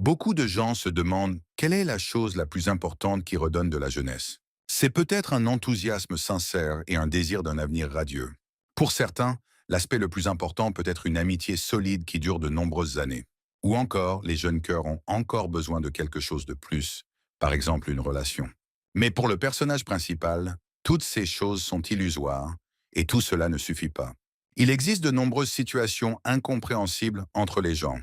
Beaucoup de gens se demandent quelle est la chose la plus importante qui redonne de la jeunesse. C'est peut-être un enthousiasme sincère et un désir d'un avenir radieux. Pour certains, l'aspect le plus important peut être une amitié solide qui dure de nombreuses années. Ou encore, les jeunes cœurs ont encore besoin de quelque chose de plus, par exemple une relation. Mais pour le personnage principal, toutes ces choses sont illusoires et tout cela ne suffit pas. Il existe de nombreuses situations incompréhensibles entre les gens.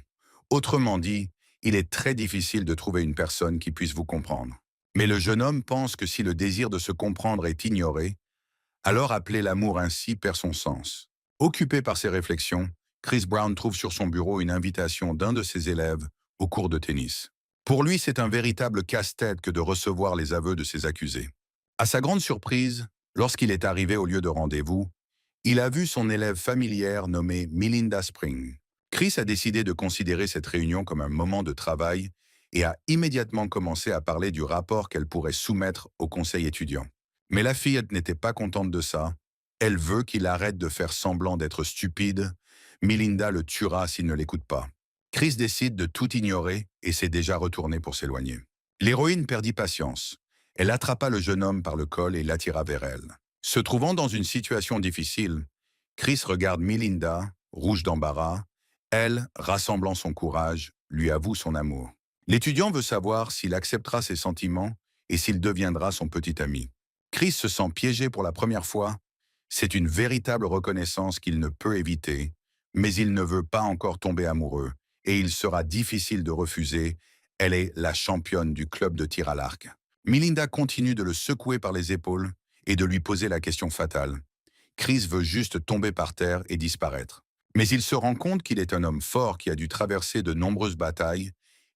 Autrement dit, il est très difficile de trouver une personne qui puisse vous comprendre. Mais le jeune homme pense que si le désir de se comprendre est ignoré, alors appeler l'amour ainsi perd son sens. Occupé par ses réflexions, Chris Brown trouve sur son bureau une invitation d'un de ses élèves au cours de tennis. Pour lui, c'est un véritable casse-tête que de recevoir les aveux de ses accusés. À sa grande surprise, lorsqu'il est arrivé au lieu de rendez-vous, il a vu son élève familière nommée Melinda Spring. Chris a décidé de considérer cette réunion comme un moment de travail et a immédiatement commencé à parler du rapport qu'elle pourrait soumettre au conseil étudiant. Mais la fillette n'était pas contente de ça. Elle veut qu'il arrête de faire semblant d'être stupide. Melinda le tuera s'il ne l'écoute pas. Chris décide de tout ignorer et s'est déjà retourné pour s'éloigner. L'héroïne perdit patience. Elle attrapa le jeune homme par le col et l'attira vers elle. Se trouvant dans une situation difficile, Chris regarde Melinda, rouge d'embarras. Elle, rassemblant son courage, lui avoue son amour. L'étudiant veut savoir s'il acceptera ses sentiments et s'il deviendra son petit ami. Chris se sent piégé pour la première fois. C'est une véritable reconnaissance qu'il ne peut éviter, mais il ne veut pas encore tomber amoureux et il sera difficile de refuser. Elle est la championne du club de tir à l'arc. Melinda continue de le secouer par les épaules et de lui poser la question fatale. Chris veut juste tomber par terre et disparaître. Mais il se rend compte qu'il est un homme fort qui a dû traverser de nombreuses batailles.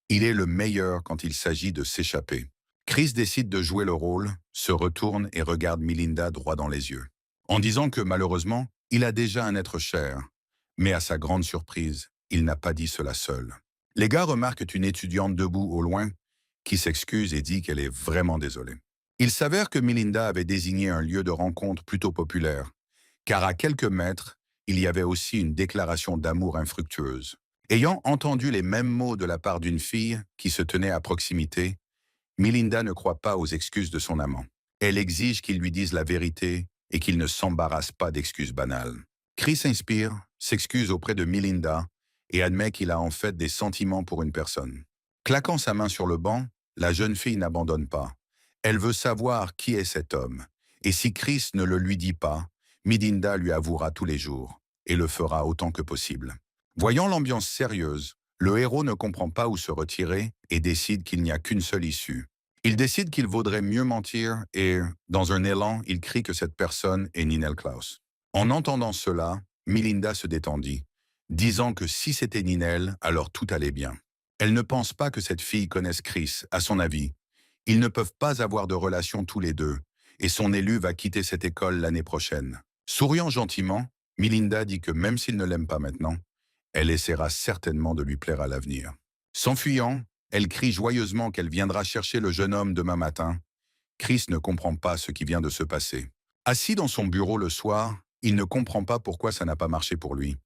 Il est le meilleur quand il s'agit de s'échapper. Chris décide de jouer le rôle, se retourne et regarde Melinda droit dans les yeux. En disant que malheureusement, il a déjà un être cher. Mais à sa grande surprise, il n'a pas dit cela seul. Les gars remarquent une étudiante debout au loin qui s'excuse et dit qu'elle est vraiment désolée. Il s'avère que Melinda avait désigné un lieu de rencontre plutôt populaire, car à quelques mètres, il y avait aussi une déclaration d'amour infructueuse. Ayant entendu les mêmes mots de la part d'une fille qui se tenait à proximité, Melinda ne croit pas aux excuses de son amant. Elle exige qu'il lui dise la vérité et qu'il ne s'embarrasse pas d'excuses banales. Chris inspire, s'excuse auprès de Melinda et admet qu'il a en fait des sentiments pour une personne. Claquant sa main sur le banc, la jeune fille n'abandonne pas. Elle veut savoir qui est cet homme. Et si Chris ne le lui dit pas, Melinda lui avouera tous les jours et le fera autant que possible. Voyant l'ambiance sérieuse, le héros ne comprend pas où se retirer et décide qu'il n'y a qu'une seule issue. Il décide qu'il vaudrait mieux mentir et, dans un élan, il crie que cette personne est Ninel Klaus. En entendant cela, Melinda se détendit, disant que si c'était Ninel, alors tout allait bien. Elle ne pense pas que cette fille connaisse Chris, à son avis. Ils ne peuvent pas avoir de relation tous les deux, et son élu va quitter cette école l'année prochaine. Souriant gentiment, Melinda dit que même s'il ne l'aime pas maintenant, elle essaiera certainement de lui plaire à l'avenir. S'enfuyant, elle crie joyeusement qu'elle viendra chercher le jeune homme demain matin. Chris ne comprend pas ce qui vient de se passer. Assis dans son bureau le soir, il ne comprend pas pourquoi ça n'a pas marché pour lui.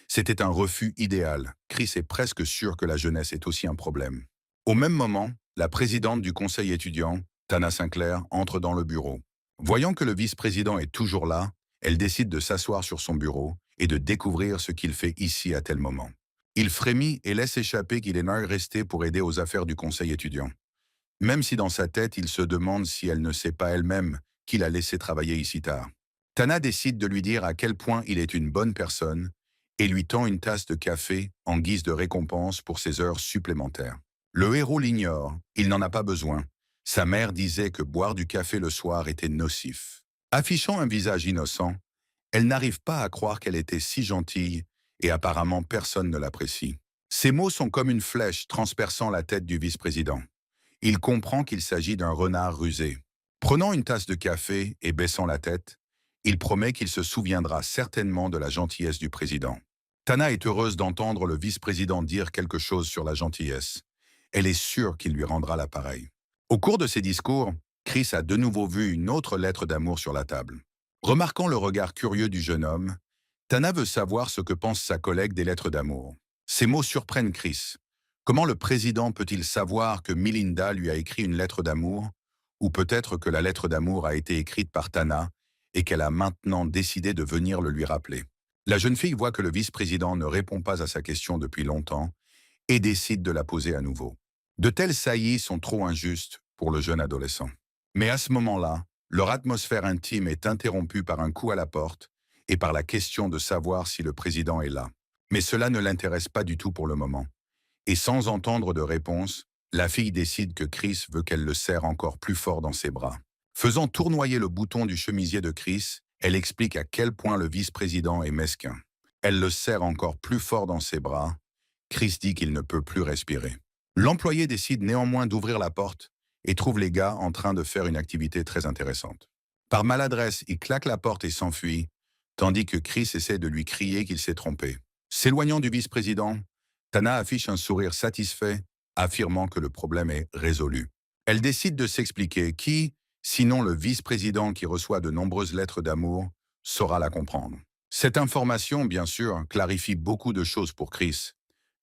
C'était un refus idéal. Chris est presque sûr que la jeunesse est aussi un problème. Au même moment, la présidente du conseil étudiant, Tana Sinclair, entre dans le bureau. Voyant que le vice-président est toujours là, elle décide de s'asseoir sur son bureau et de découvrir ce qu'il fait ici à tel moment. Il frémit et laisse échapper qu'il est resté pour aider aux affaires du conseil étudiant. Même si dans sa tête, il se demande si elle ne sait pas elle-même qu'il a laissé travailler ici tard. Tana décide de lui dire à quel point il est une bonne personne et lui tend une tasse de café en guise de récompense pour ses heures supplémentaires. Le héros l'ignore, il n'en a pas besoin. Sa mère disait que boire du café le soir était nocif. Affichant un visage innocent, elle n'arrive pas à croire qu'elle était si gentille et apparemment personne ne l'apprécie. Ces mots sont comme une flèche transperçant la tête du vice-président. Il comprend qu'il s'agit d'un renard rusé. Prenant une tasse de café et baissant la tête, il promet qu'il se souviendra certainement de la gentillesse du président. Tana est heureuse d'entendre le vice-président dire quelque chose sur la gentillesse. Elle est sûre qu'il lui rendra l'appareil. Au cours de ses discours, Chris a de nouveau vu une autre lettre d'amour sur la table. Remarquant le regard curieux du jeune homme, Tana veut savoir ce que pense sa collègue des lettres d'amour. Ces mots surprennent Chris. Comment le président peut-il savoir que Melinda lui a écrit une lettre d'amour, ou peut-être que la lettre d'amour a été écrite par Tana et qu'elle a maintenant décidé de venir le lui rappeler? La jeune fille voit que le vice-président ne répond pas à sa question depuis longtemps et décide de la poser à nouveau. De tels saillies sont trop injustes pour le jeune adolescent. Mais à ce moment-là, leur atmosphère intime est interrompue par un coup à la porte et par la question de savoir si le président est là. Mais cela ne l'intéresse pas du tout pour le moment. Et sans entendre de réponse, la fille décide que Chris veut qu'elle le serre encore plus fort dans ses bras. Faisant tournoyer le bouton du chemisier de Chris, elle explique à quel point le vice-président est mesquin. Elle le serre encore plus fort dans ses bras. Chris dit qu'il ne peut plus respirer. L'employé décide néanmoins d'ouvrir la porte et trouve les gars en train de faire une activité très intéressante. Par maladresse, il claque la porte et s'enfuit, tandis que Chris essaie de lui crier qu'il s'est trompé. S'éloignant du vice-président, Tana affiche un sourire satisfait, affirmant que le problème est résolu. Elle décide de s'expliquer qui, sinon le vice-président qui reçoit de nombreuses lettres d'amour, saura la comprendre. Cette information, bien sûr, clarifie beaucoup de choses pour Chris,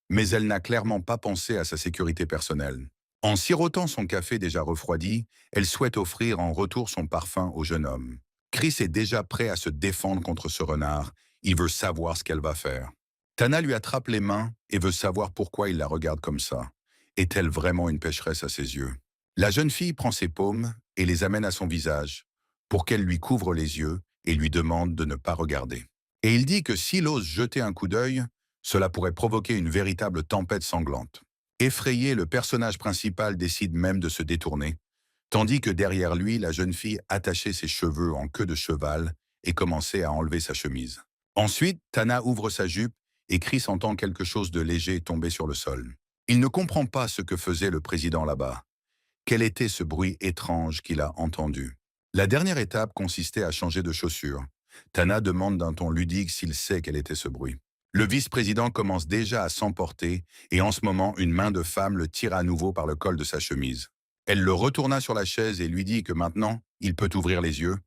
mais elle n'a clairement pas pensé à sa sécurité personnelle. En sirotant son café déjà refroidi, elle souhaite offrir en retour son parfum au jeune homme. Chris est déjà prêt à se défendre contre ce renard. Il veut savoir ce qu'elle va faire. Tana lui attrape les mains et veut savoir pourquoi il la regarde comme ça. Est-elle vraiment une pécheresse à ses yeux? La jeune fille prend ses paumes et les amène à son visage pour qu'elle lui couvre les yeux et lui demande de ne pas regarder. Et il dit que s'il ose jeter un coup d'œil, cela pourrait provoquer une véritable tempête sanglante. Effrayé, le personnage principal décide même de se détourner, tandis que derrière lui, la jeune fille attachait ses cheveux en queue de cheval et commençait à enlever sa chemise. Ensuite, Tana ouvre sa jupe et Chris entend quelque chose de léger tomber sur le sol. Il ne comprend pas ce que faisait le président là-bas. Quel était ce bruit étrange qu'il a entendu? La dernière étape consistait à changer de chaussures. Tana demande d'un ton ludique s'il sait quel était ce bruit. Le vice-président commence déjà à s'emporter et en ce moment, une main de femme le tire à nouveau par le col de sa chemise. Elle le retourna sur la chaise et lui dit que maintenant, il peut ouvrir les yeux.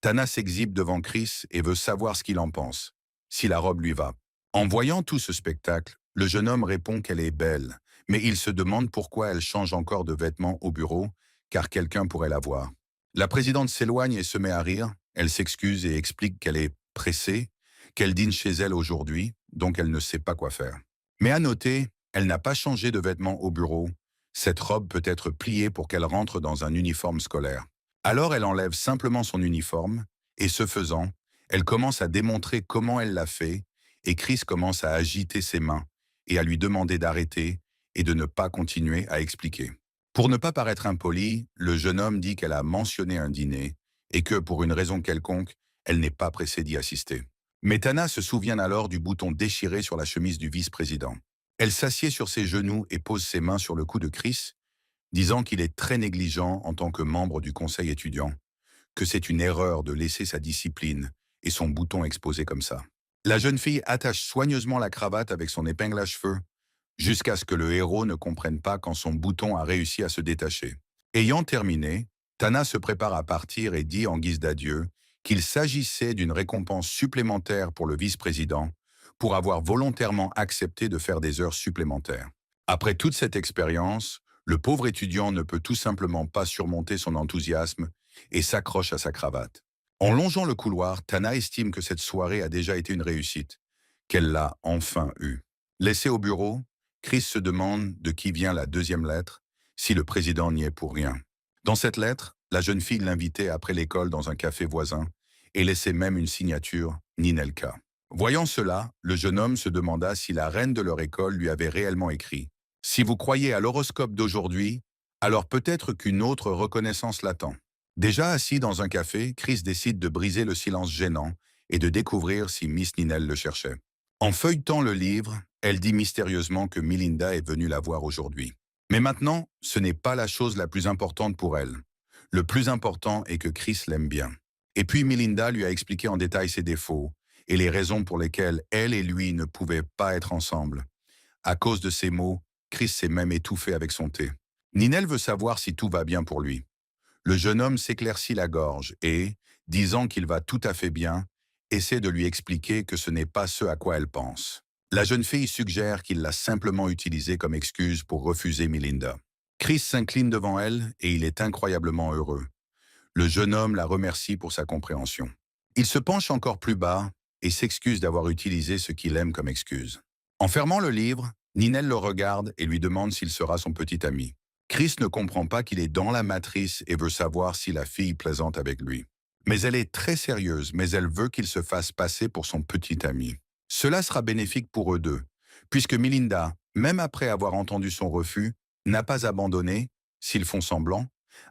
Tana s'exhibe devant Chris et veut savoir ce qu'il en pense, si la robe lui va. En voyant tout ce spectacle, le jeune homme répond qu'elle est belle, mais il se demande pourquoi elle change encore de vêtements au bureau, car quelqu'un pourrait la voir. La présidente s'éloigne et se met à rire. Elle s'excuse et explique qu'elle est pressée, qu'elle dîne chez elle aujourd'hui, donc elle ne sait pas quoi faire. Mais à noter, elle n'a pas changé de vêtements au bureau. Cette robe peut être pliée pour qu'elle rentre dans un uniforme scolaire. Alors elle enlève simplement son uniforme, et ce faisant, elle commence à démontrer comment elle l'a fait, et Chris commence à agiter ses mains et à lui demander d'arrêter et de ne pas continuer à expliquer. Pour ne pas paraître impoli, le jeune homme dit qu'elle a mentionné un dîner et que, pour une raison quelconque, elle n'est pas pressée d'y assister. Mais Tana se souvient alors du bouton déchiré sur la chemise du vice-président. Elle s'assied sur ses genoux et pose ses mains sur le cou de Chris, disant qu'il est très négligent en tant que membre du conseil étudiant, que c'est une erreur de laisser sa discipline et son bouton exposé comme ça. La jeune fille attache soigneusement la cravate avec son épingle à cheveux, jusqu'à ce que le héros ne comprenne pas quand son bouton a réussi à se détacher. Ayant terminé, Tana se prépare à partir et dit en guise d'adieu qu'il s'agissait d'une récompense supplémentaire pour le vice-président pour avoir volontairement accepté de faire des heures supplémentaires. Après toute cette expérience, le pauvre étudiant ne peut tout simplement pas surmonter son enthousiasme et s'accroche à sa cravate. En longeant le couloir, Tana estime que cette soirée a déjà été une réussite, qu'elle l'a enfin eue. Laissé au bureau, Chris se demande de qui vient la deuxième lettre, si le président n'y est pour rien. Dans cette lettre, la jeune fille l'invitait après l'école dans un café voisin et laissait même une signature Ninelka. Voyant cela, le jeune homme se demanda si la reine de leur école lui avait réellement écrit « Si vous croyez à l'horoscope d'aujourd'hui, alors peut-être qu'une autre reconnaissance l'attend. » Déjà assis dans un café, Chris décide de briser le silence gênant et de découvrir si Miss Ninel le cherchait. En feuilletant le livre, elle dit mystérieusement que Melinda est venue la voir aujourd'hui. Mais maintenant, ce n'est pas la chose la plus importante pour elle. Le plus important est que Chris l'aime bien. Et puis Melinda lui a expliqué en détail ses défauts et les raisons pour lesquelles elle et lui ne pouvaient pas être ensemble. À cause de ces mots, Chris s'est même étouffé avec son thé. Ninel veut savoir si tout va bien pour lui. Le jeune homme s'éclaircit la gorge et, disant qu'il va tout à fait bien, essaie de lui expliquer que ce n'est pas ce à quoi elle pense. La jeune fille suggère qu'il l'a simplement utilisée comme excuse pour refuser Melinda. Chris s'incline devant elle et il est incroyablement heureux. Le jeune homme la remercie pour sa compréhension. Il se penche encore plus bas et s'excuse d'avoir utilisé ce qu'il aime comme excuse. En fermant le livre, Ninel le regarde et lui demande s'il sera son petit ami. Chris ne comprend pas qu'il est dans la matrice et veut savoir si la fille plaisante avec lui. Mais elle est très sérieuse, mais elle veut qu'il se fasse passer pour son petit ami. Cela sera bénéfique pour eux deux, puisque Melinda, même après avoir entendu son refus, n'a pas abandonné, s'ils font semblant.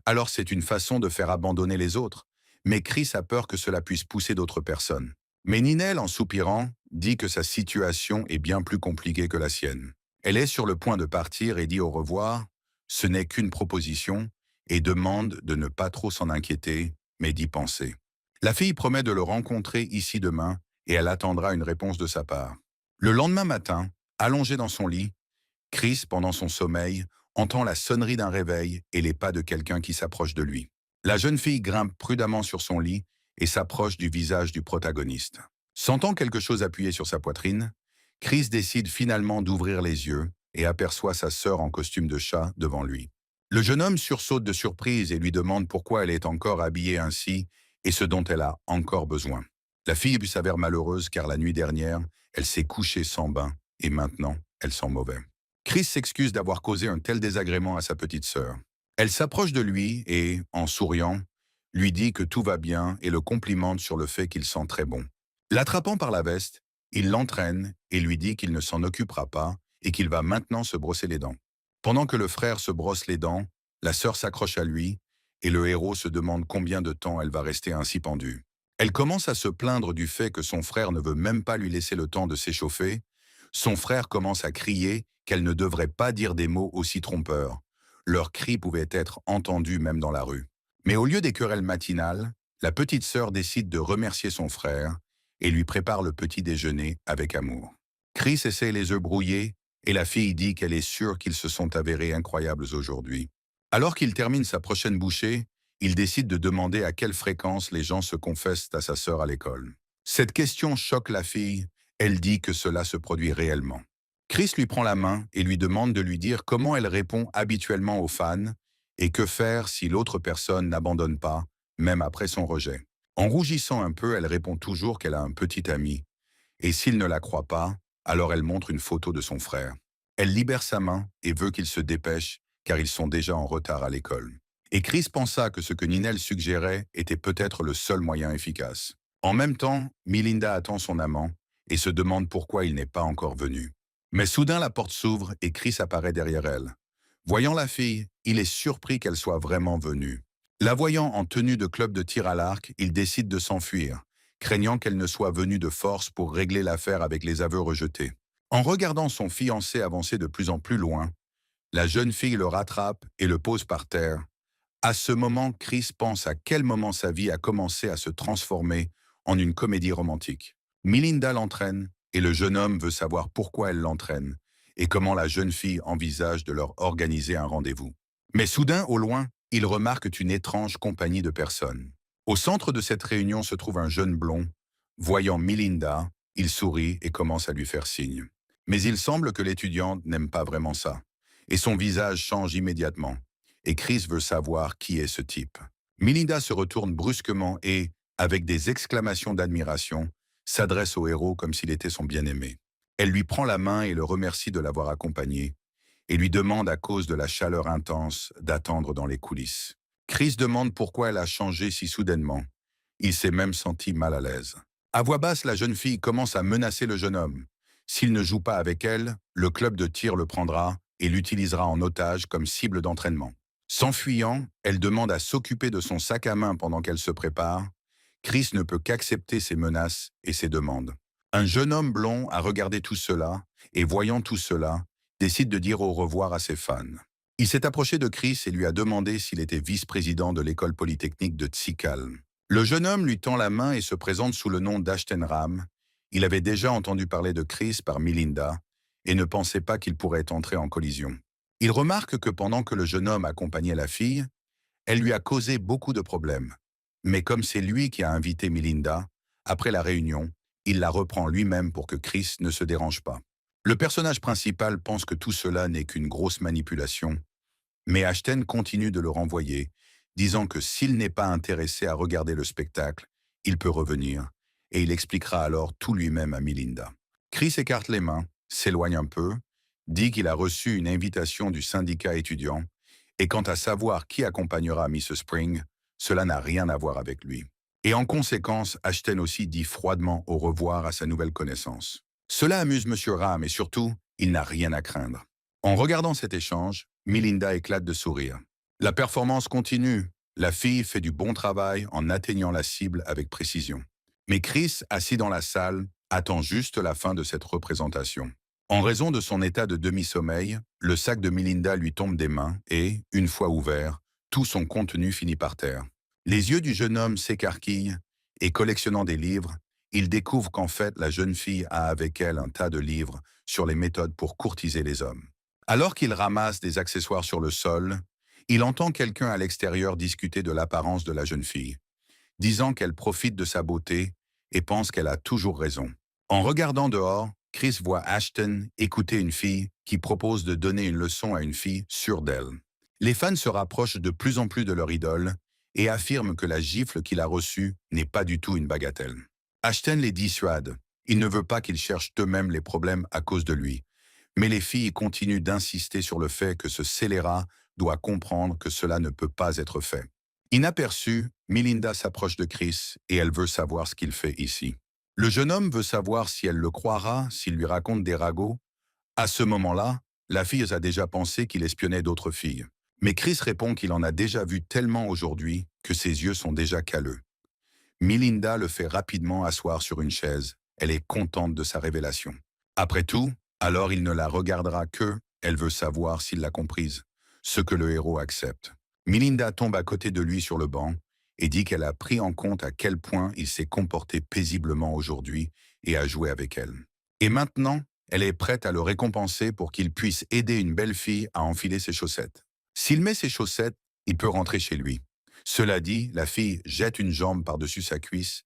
Alors c'est une façon de faire abandonner les autres, mais Chris a peur que cela puisse pousser d'autres personnes. Mais Ninel, en soupirant, dit que sa situation est bien plus compliquée que la sienne. Elle est sur le point de partir et dit au revoir, ce n'est qu'une proposition, et demande de ne pas trop s'en inquiéter, mais d'y penser. La fille promet de le rencontrer ici demain, et elle attendra une réponse de sa part. Le lendemain matin, allongé dans son lit, Chris, pendant son sommeil, entend la sonnerie d'un réveil et les pas de quelqu'un qui s'approche de lui. La jeune fille grimpe prudemment sur son lit et s'approche du visage du protagoniste. Sentant quelque chose appuyer sur sa poitrine, Chris décide finalement d'ouvrir les yeux et aperçoit sa sœur en costume de chat devant lui. Le jeune homme sursaute de surprise et lui demande pourquoi elle est encore habillée ainsi et ce dont elle a encore besoin. La fille lui s'avère malheureuse car la nuit dernière, elle s'est couchée sans bain et maintenant, elle sent mauvais. Chris s'excuse d'avoir causé un tel désagrément à sa petite sœur. Elle s'approche de lui et, en souriant, lui dit que tout va bien et le complimente sur le fait qu'il sent très bon. L'attrapant par la veste, il l'entraîne et lui dit qu'il ne s'en occupera pas et qu'il va maintenant se brosser les dents. Pendant que le frère se brosse les dents, la sœur s'accroche à lui et le héros se demande combien de temps elle va rester ainsi pendue. Elle commence à se plaindre du fait que son frère ne veut même pas lui laisser le temps de s'échauffer. Son frère commence à crier qu'elle ne devrait pas dire des mots aussi trompeurs. Leurs cris pouvaient être entendus même dans la rue. Mais au lieu des querelles matinales, la petite sœur décide de remercier son frère et lui prépare le petit déjeuner avec amour. Chris essaie les œufs brouillés et la fille dit qu'elle est sûre qu'ils se sont avérés incroyables aujourd'hui. Alors qu'il termine sa prochaine bouchée, il décide de demander à quelle fréquence les gens se confessent à sa sœur à l'école. Cette question choque la fille, elle dit que cela se produit réellement. Chris lui prend la main et lui demande de lui dire comment elle répond habituellement aux fans et que faire si l'autre personne n'abandonne pas, même après son rejet. En rougissant un peu, elle répond toujours qu'elle a un petit ami. Et s'il ne la croit pas, alors elle montre une photo de son frère. Elle libère sa main et veut qu'il se dépêche, car ils sont déjà en retard à l'école. Et Chris pensa que ce que Ninel suggérait était peut-être le seul moyen efficace. En même temps, Melinda attend son amant et se demande pourquoi il n'est pas encore venu. Mais soudain la porte s'ouvre et Chris apparaît derrière elle. Voyant la fille, il est surpris qu'elle soit vraiment venue. La voyant en tenue de club de tir à l'arc, il décide de s'enfuir, craignant qu'elle ne soit venue de force pour régler l'affaire avec les aveux rejetés. En regardant son fiancé avancer de plus en plus loin, la jeune fille le rattrape et le pose par terre. À ce moment, Chris pense à quel moment sa vie a commencé à se transformer en une comédie romantique. Melinda l'entraîne et le jeune homme veut savoir pourquoi elle l'entraîne et comment la jeune fille envisage de leur organiser un rendez-vous. Mais soudain, au loin, ils remarquent une étrange compagnie de personnes. Au centre de cette réunion se trouve un jeune blond. Voyant Melinda, il sourit et commence à lui faire signe. Mais il semble que l'étudiante n'aime pas vraiment ça, et son visage change immédiatement. Et Chris veut savoir qui est ce type. Melinda se retourne brusquement et, avec des exclamations d'admiration, s'adresse au héros comme s'il était son bien-aimé. Elle lui prend la main et le remercie de l'avoir accompagné, et lui demande à cause de la chaleur intense d'attendre dans les coulisses. Chris demande pourquoi elle a changé si soudainement. Il s'est même senti mal à l'aise. À voix basse, la jeune fille commence à menacer le jeune homme. S'il ne joue pas avec elle, le club de tir le prendra et l'utilisera en otage comme cible d'entraînement. S'enfuyant, elle demande à s'occuper de son sac à main pendant qu'elle se prépare. Chris ne peut qu'accepter ses menaces et ses demandes. Un jeune homme blond a regardé tout cela et, voyant tout cela, décide de dire au revoir à ses fans. Il s'est approché de Chris et lui a demandé s'il était vice-président de l'école polytechnique de Tsikal. Le jeune homme lui tend la main et se présente sous le nom d'Ashten Ram. Il avait déjà entendu parler de Chris par Melinda et ne pensait pas qu'il pourrait entrer en collision. Il remarque que pendant que le jeune homme accompagnait la fille, elle lui a causé beaucoup de problèmes. Mais comme c'est lui qui a invité Melinda, après la réunion, il la reprend lui-même pour que Chris ne se dérange pas. Le personnage principal pense que tout cela n'est qu'une grosse manipulation, mais Ashton continue de le renvoyer, disant que s'il n'est pas intéressé à regarder le spectacle, il peut revenir, et il expliquera alors tout lui-même à Melinda. Chris écarte les mains, s'éloigne un peu, dit qu'il a reçu une invitation du syndicat étudiant, et quant à savoir qui accompagnera Miss Spring, cela n'a rien à voir avec lui. Et en conséquence, Ashton aussi dit froidement au revoir à sa nouvelle connaissance. Cela amuse M. Ram et surtout, il n'a rien à craindre. En regardant cet échange, Melinda éclate de sourire. La performance continue. La fille fait du bon travail en atteignant la cible avec précision. Mais Chris, assis dans la salle, attend juste la fin de cette représentation. En raison de son état de demi-sommeil, le sac de Melinda lui tombe des mains et, une fois ouvert, tout son contenu finit par terre. Les yeux du jeune homme s'écarquillent et, collectionnant des livres, il découvre qu'en fait la jeune fille a avec elle un tas de livres sur les méthodes pour courtiser les hommes. Alors qu'il ramasse des accessoires sur le sol, il entend quelqu'un à l'extérieur discuter de l'apparence de la jeune fille, disant qu'elle profite de sa beauté et pense qu'elle a toujours raison. En regardant dehors, Chris voit Ashton écouter une fille qui propose de donner une leçon à une fille sûre d'elle. Les fans se rapprochent de plus en plus de leur idole et affirment que la gifle qu'il a reçue n'est pas du tout une bagatelle. Ashton les dissuade. Il ne veut pas qu'ils cherchent eux-mêmes les problèmes à cause de lui. Mais les filles continuent d'insister sur le fait que ce scélérat doit comprendre que cela ne peut pas être fait. Inaperçue, Melinda s'approche de Chris et elle veut savoir ce qu'il fait ici. Le jeune homme veut savoir si elle le croira s'il lui raconte des ragots. À ce moment-là, la fille a déjà pensé qu'il espionnait d'autres filles. Mais Chris répond qu'il en a déjà vu tellement aujourd'hui que ses yeux sont déjà calleux. Melinda le fait rapidement asseoir sur une chaise. Elle est contente de sa révélation. Après tout, alors il ne la regardera que, elle veut savoir s'il l'a comprise, ce que le héros accepte. Melinda tombe à côté de lui sur le banc et dit qu'elle a pris en compte à quel point il s'est comporté paisiblement aujourd'hui et a joué avec elle. Et maintenant, elle est prête à le récompenser pour qu'il puisse aider une belle fille à enfiler ses chaussettes. S'il met ses chaussettes, il peut rentrer chez lui. Cela dit, la fille jette une jambe par-dessus sa cuisse,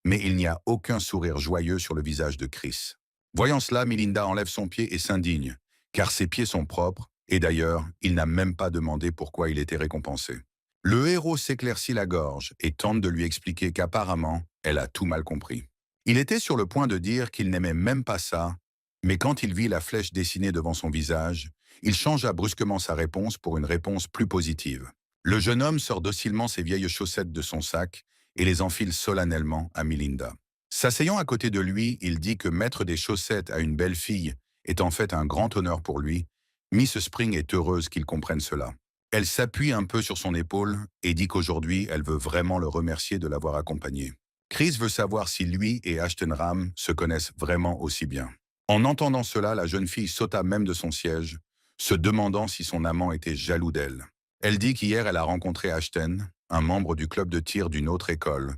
mais il n'y a aucun sourire joyeux sur le visage de Chris. Voyant cela, Melinda enlève son pied et s'indigne, car ses pieds sont propres, et d'ailleurs, il n'a même pas demandé pourquoi il était récompensé. Le héros s'éclaircit la gorge et tente de lui expliquer qu'apparemment, elle a tout mal compris. Il était sur le point de dire qu'il n'aimait même pas ça, mais quand il vit la flèche dessinée devant son visage, il changea brusquement sa réponse pour une réponse plus positive. Le jeune homme sort docilement ses vieilles chaussettes de son sac et les enfile solennellement à Melinda. S'asseyant à côté de lui, il dit que mettre des chaussettes à une belle fille est en fait un grand honneur pour lui. Miss Spring est heureuse qu'il comprenne cela. Elle s'appuie un peu sur son épaule et dit qu'aujourd'hui, elle veut vraiment le remercier de l'avoir accompagné. Chris veut savoir si lui et Ashton Ram se connaissent vraiment aussi bien. En entendant cela, la jeune fille sauta même de son siège, se demandant si son amant était jaloux d'elle. Elle dit qu'hier, elle a rencontré Ashton, un membre du club de tir d'une autre école.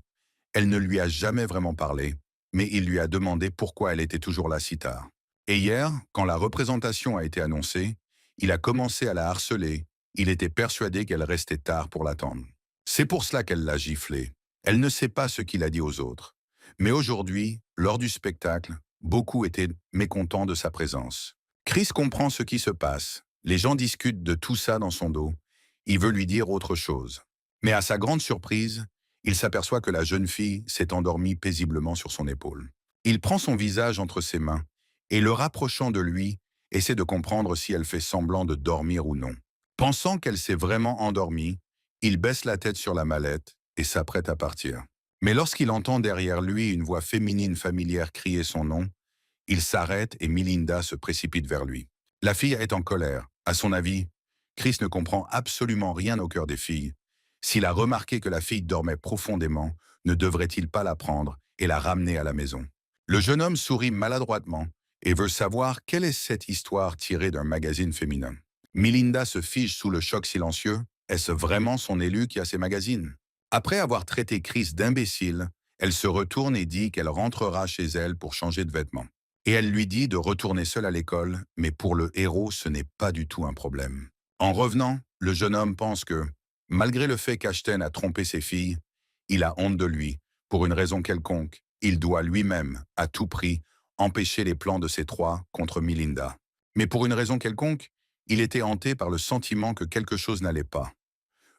Elle ne lui a jamais vraiment parlé, mais il lui a demandé pourquoi elle était toujours là si tard. Et hier, quand la représentation a été annoncée, il a commencé à la harceler. Il était persuadé qu'elle restait tard pour l'attendre. C'est pour cela qu'elle l'a giflé. Elle ne sait pas ce qu'il a dit aux autres. Mais aujourd'hui, lors du spectacle, beaucoup étaient mécontents de sa présence. Chris comprend ce qui se passe. Les gens discutent de tout ça dans son dos. Il veut lui dire autre chose. Mais à sa grande surprise, il s'aperçoit que la jeune fille s'est endormie paisiblement sur son épaule. Il prend son visage entre ses mains et, le rapprochant de lui, essaie de comprendre si elle fait semblant de dormir ou non. Pensant qu'elle s'est vraiment endormie, il baisse la tête sur la mallette et s'apprête à partir. Mais lorsqu'il entend derrière lui une voix féminine familière crier son nom, il s'arrête et Melinda se précipite vers lui. La fille est en colère. À son avis, Chris ne comprend absolument rien au cœur des filles. S'il a remarqué que la fille dormait profondément, ne devrait-il pas la prendre et la ramener à la maison? Le jeune homme sourit maladroitement et veut savoir quelle est cette histoire tirée d'un magazine féminin. Melinda se fige sous le choc silencieux. Est-ce vraiment son élu qui a ces magazines? Après avoir traité Chris d'imbécile, elle se retourne et dit qu'elle rentrera chez elle pour changer de vêtements. Et elle lui dit de retourner seule à l'école, mais pour le héros, ce n'est pas du tout un problème. En revenant, le jeune homme pense que, malgré le fait qu'Ashton a trompé ses filles, il a honte de lui. Pour une raison quelconque, il doit lui-même, à tout prix, empêcher les plans de ces trois contre Melinda. Mais pour une raison quelconque, il était hanté par le sentiment que quelque chose n'allait pas.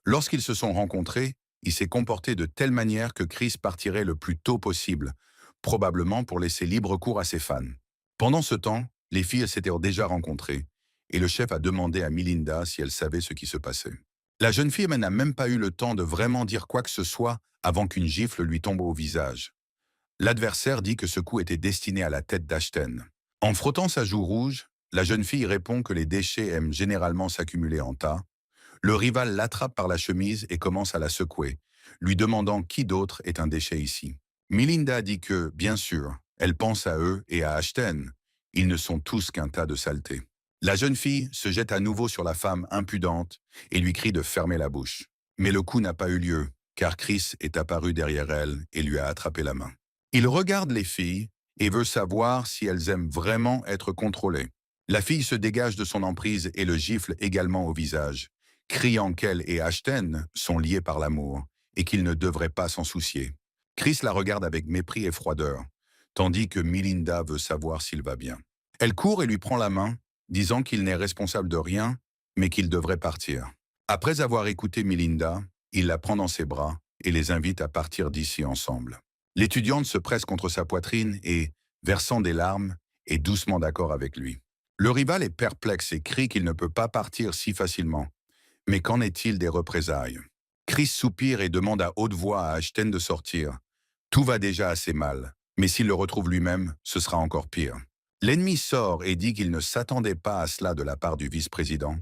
Lorsqu'ils se sont rencontrés, il s'est comporté de telle manière que Chris partirait le plus tôt possible, probablement pour laisser libre cours à ses fans. Pendant ce temps, les filles s'étaient déjà rencontrées, et le chef a demandé à Melinda si elle savait ce qui se passait. La jeune fille n'a même pas eu le temps de vraiment dire quoi que ce soit avant qu'une gifle lui tombe au visage. L'adversaire dit que ce coup était destiné à la tête d'Ashton. En frottant sa joue rouge, la jeune fille répond que les déchets aiment généralement s'accumuler en tas. Le rival l'attrape par la chemise et commence à la secouer, lui demandant qui d'autre est un déchet ici. Melinda dit que, bien sûr, elle pense à eux et à Ashton. Ils ne sont tous qu'un tas de saleté. La jeune fille se jette à nouveau sur la femme impudente et lui crie de fermer la bouche. Mais le coup n'a pas eu lieu, car Chris est apparu derrière elle et lui a attrapé la main. Il regarde les filles et veut savoir si elles aiment vraiment être contrôlées. La fille se dégage de son emprise et le gifle également au visage, criant qu'elle et Ashton sont liés par l'amour et qu'il ne devrait pas s'en soucier. Chris la regarde avec mépris et froideur, tandis que Melinda veut savoir s'il va bien. Elle court et lui prend la main, disant qu'il n'est responsable de rien, mais qu'il devrait partir. Après avoir écouté Melinda, il la prend dans ses bras et les invite à partir d'ici ensemble. L'étudiante se presse contre sa poitrine et, versant des larmes, est doucement d'accord avec lui. Le rival est perplexe et crie qu'il ne peut pas partir si facilement. Mais qu'en est-il des représailles? Chris soupire et demande à haute voix à Ashton de sortir. Tout va déjà assez mal, mais s'il le retrouve lui-même, ce sera encore pire. L'ennemi sort et dit qu'il ne s'attendait pas à cela de la part du vice-président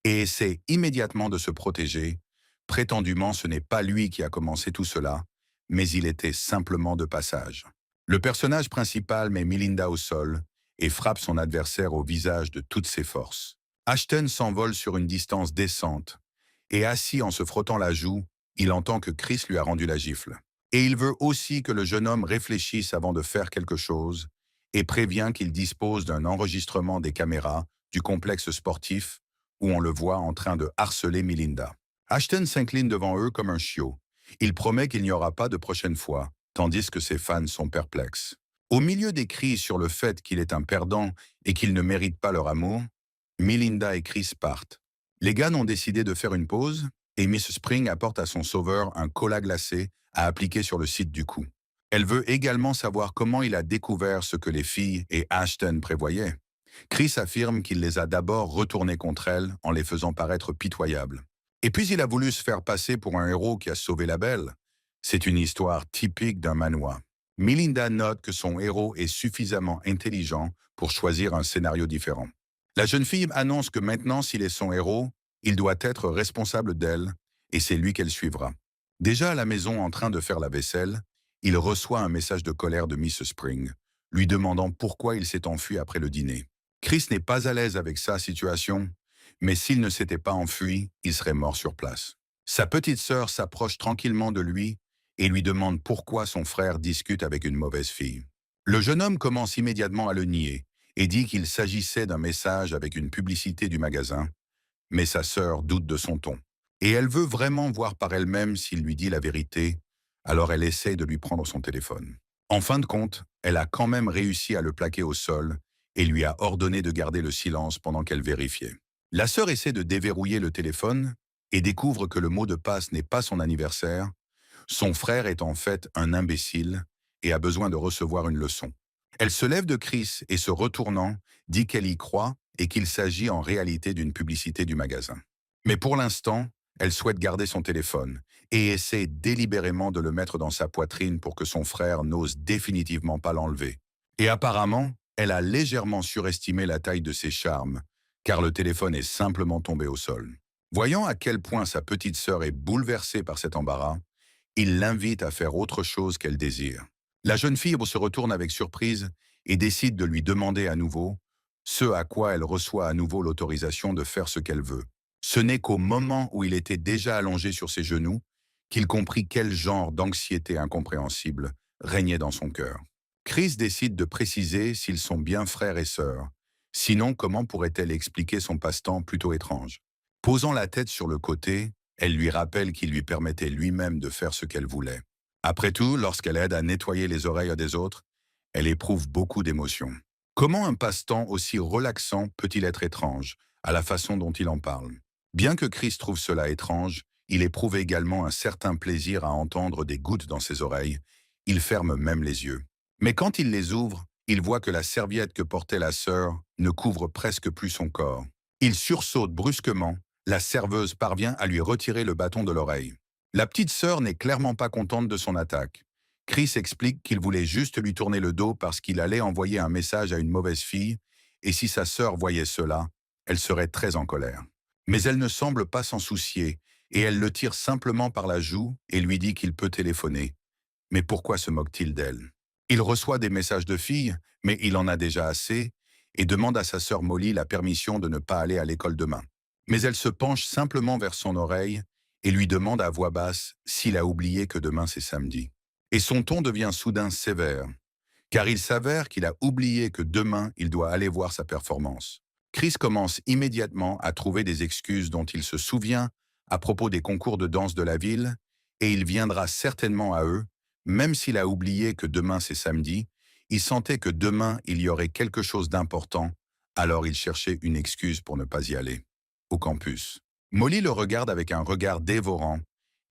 et essaie immédiatement de se protéger. Prétendument, ce n'est pas lui qui a commencé tout cela, mais il était simplement de passage. Le personnage principal met Melinda au sol et frappe son adversaire au visage de toutes ses forces. Ashton s'envole sur une distance décente et assis en se frottant la joue, il entend que Chris lui a rendu la gifle. Et il veut aussi que le jeune homme réfléchisse avant de faire quelque chose et prévient qu'il dispose d'un enregistrement des caméras du complexe sportif où on le voit en train de harceler Melinda. Ashton s'incline devant eux comme un chiot. Il promet qu'il n'y aura pas de prochaine fois, tandis que ses fans sont perplexes. Au milieu des cris sur le fait qu'il est un perdant et qu'il ne mérite pas leur amour, Melinda et Chris partent. Les gars ont décidé de faire une pause et Miss Spring apporte à son sauveur un cola glacé à appliquer sur le site du cou. Elle veut également savoir comment il a découvert ce que les filles et Ashton prévoyaient. Chris affirme qu'il les a d'abord retournés contre elle en les faisant paraître pitoyables. Et puis il a voulu se faire passer pour un héros qui a sauvé la belle. C'est une histoire typique d'un manhwa. Melinda note que son héros est suffisamment intelligent pour choisir un scénario différent. La jeune fille annonce que maintenant, s'il est son héros, il doit être responsable d'elle et c'est lui qu'elle suivra. Déjà à la maison en train de faire la vaisselle, il reçoit un message de colère de Miss Spring, lui demandant pourquoi il s'est enfui après le dîner. Chris n'est pas à l'aise avec sa situation, mais s'il ne s'était pas enfui, il serait mort sur place. Sa petite sœur s'approche tranquillement de lui et lui demande pourquoi son frère discute avec une mauvaise fille. Le jeune homme commence immédiatement à le nier et dit qu'il s'agissait d'un message avec une publicité du magasin, mais sa sœur doute de son ton. Et elle veut vraiment voir par elle-même s'il lui dit la vérité, alors elle essaie de lui prendre son téléphone. En fin de compte, elle a quand même réussi à le plaquer au sol et lui a ordonné de garder le silence pendant qu'elle vérifiait. La sœur essaie de déverrouiller le téléphone et découvre que le mot de passe n'est pas son anniversaire. Son frère est en fait un imbécile et a besoin de recevoir une leçon. Elle se lève de Chris et se retournant, dit qu'elle y croit et qu'il s'agit en réalité d'une publicité du magasin. Mais pour l'instant, elle souhaite garder son téléphone et essaie délibérément de le mettre dans sa poitrine pour que son frère n'ose définitivement pas l'enlever. Et apparemment, elle a légèrement surestimé la taille de ses charmes, car le téléphone est simplement tombé au sol. Voyant à quel point sa petite sœur est bouleversée par cet embarras, il l'invite à faire autre chose qu'elle désire. La jeune fille se retourne avec surprise et décide de lui demander à nouveau, ce à quoi elle reçoit à nouveau l'autorisation de faire ce qu'elle veut. Ce n'est qu'au moment où il était déjà allongé sur ses genoux qu'il comprit quel genre d'anxiété incompréhensible régnait dans son cœur. Chris décide de préciser s'ils sont bien frères et sœurs. Sinon, comment pourrait-elle expliquer son passe-temps plutôt étrange? Posant la tête sur le côté, elle lui rappelle qu'il lui permettait lui-même de faire ce qu'elle voulait. Après tout, lorsqu'elle aide à nettoyer les oreilles des autres, Elle éprouve beaucoup d'émotions. Comment un passe-temps aussi relaxant peut-il être étrange, à la façon dont il en parle? Bien que Chris trouve cela étrange, il éprouve également un certain plaisir à entendre des gouttes dans ses oreilles. Il ferme même les yeux. Mais quand il les ouvre, il voit que la serviette que portait la sœur ne couvre presque plus son corps. Il sursaute brusquement, la serveuse parvient à lui retirer le bâton de l'oreille. La petite sœur n'est clairement pas contente de son attaque. Chris explique qu'il voulait juste lui tourner le dos parce qu'il allait envoyer un message à une mauvaise fille, et si sa sœur voyait cela, elle serait très en colère. Mais elle ne semble pas s'en soucier, et elle le tire simplement par la joue et lui dit qu'il peut téléphoner. Mais pourquoi se moque-t-il d'elle? Il reçoit des messages de filles, mais il en a déjà assez, et demande à sa sœur Molly la permission de ne pas aller à l'école demain. Mais elle se penche simplement vers son oreille et lui demande à voix basse s'il a oublié que demain c'est samedi. Et son ton devient soudain sévère, car il s'avère qu'il a oublié que demain il doit aller voir sa performance. Chris commence immédiatement à trouver des excuses dont il se souvient à propos des concours de danse de la ville, et il viendra certainement à eux, même s'il a oublié que demain c'est samedi. Il sentait que demain il y aurait quelque chose d'important, alors il cherchait une excuse pour ne pas y aller. Au campus, Molly le regarde avec un regard dévorant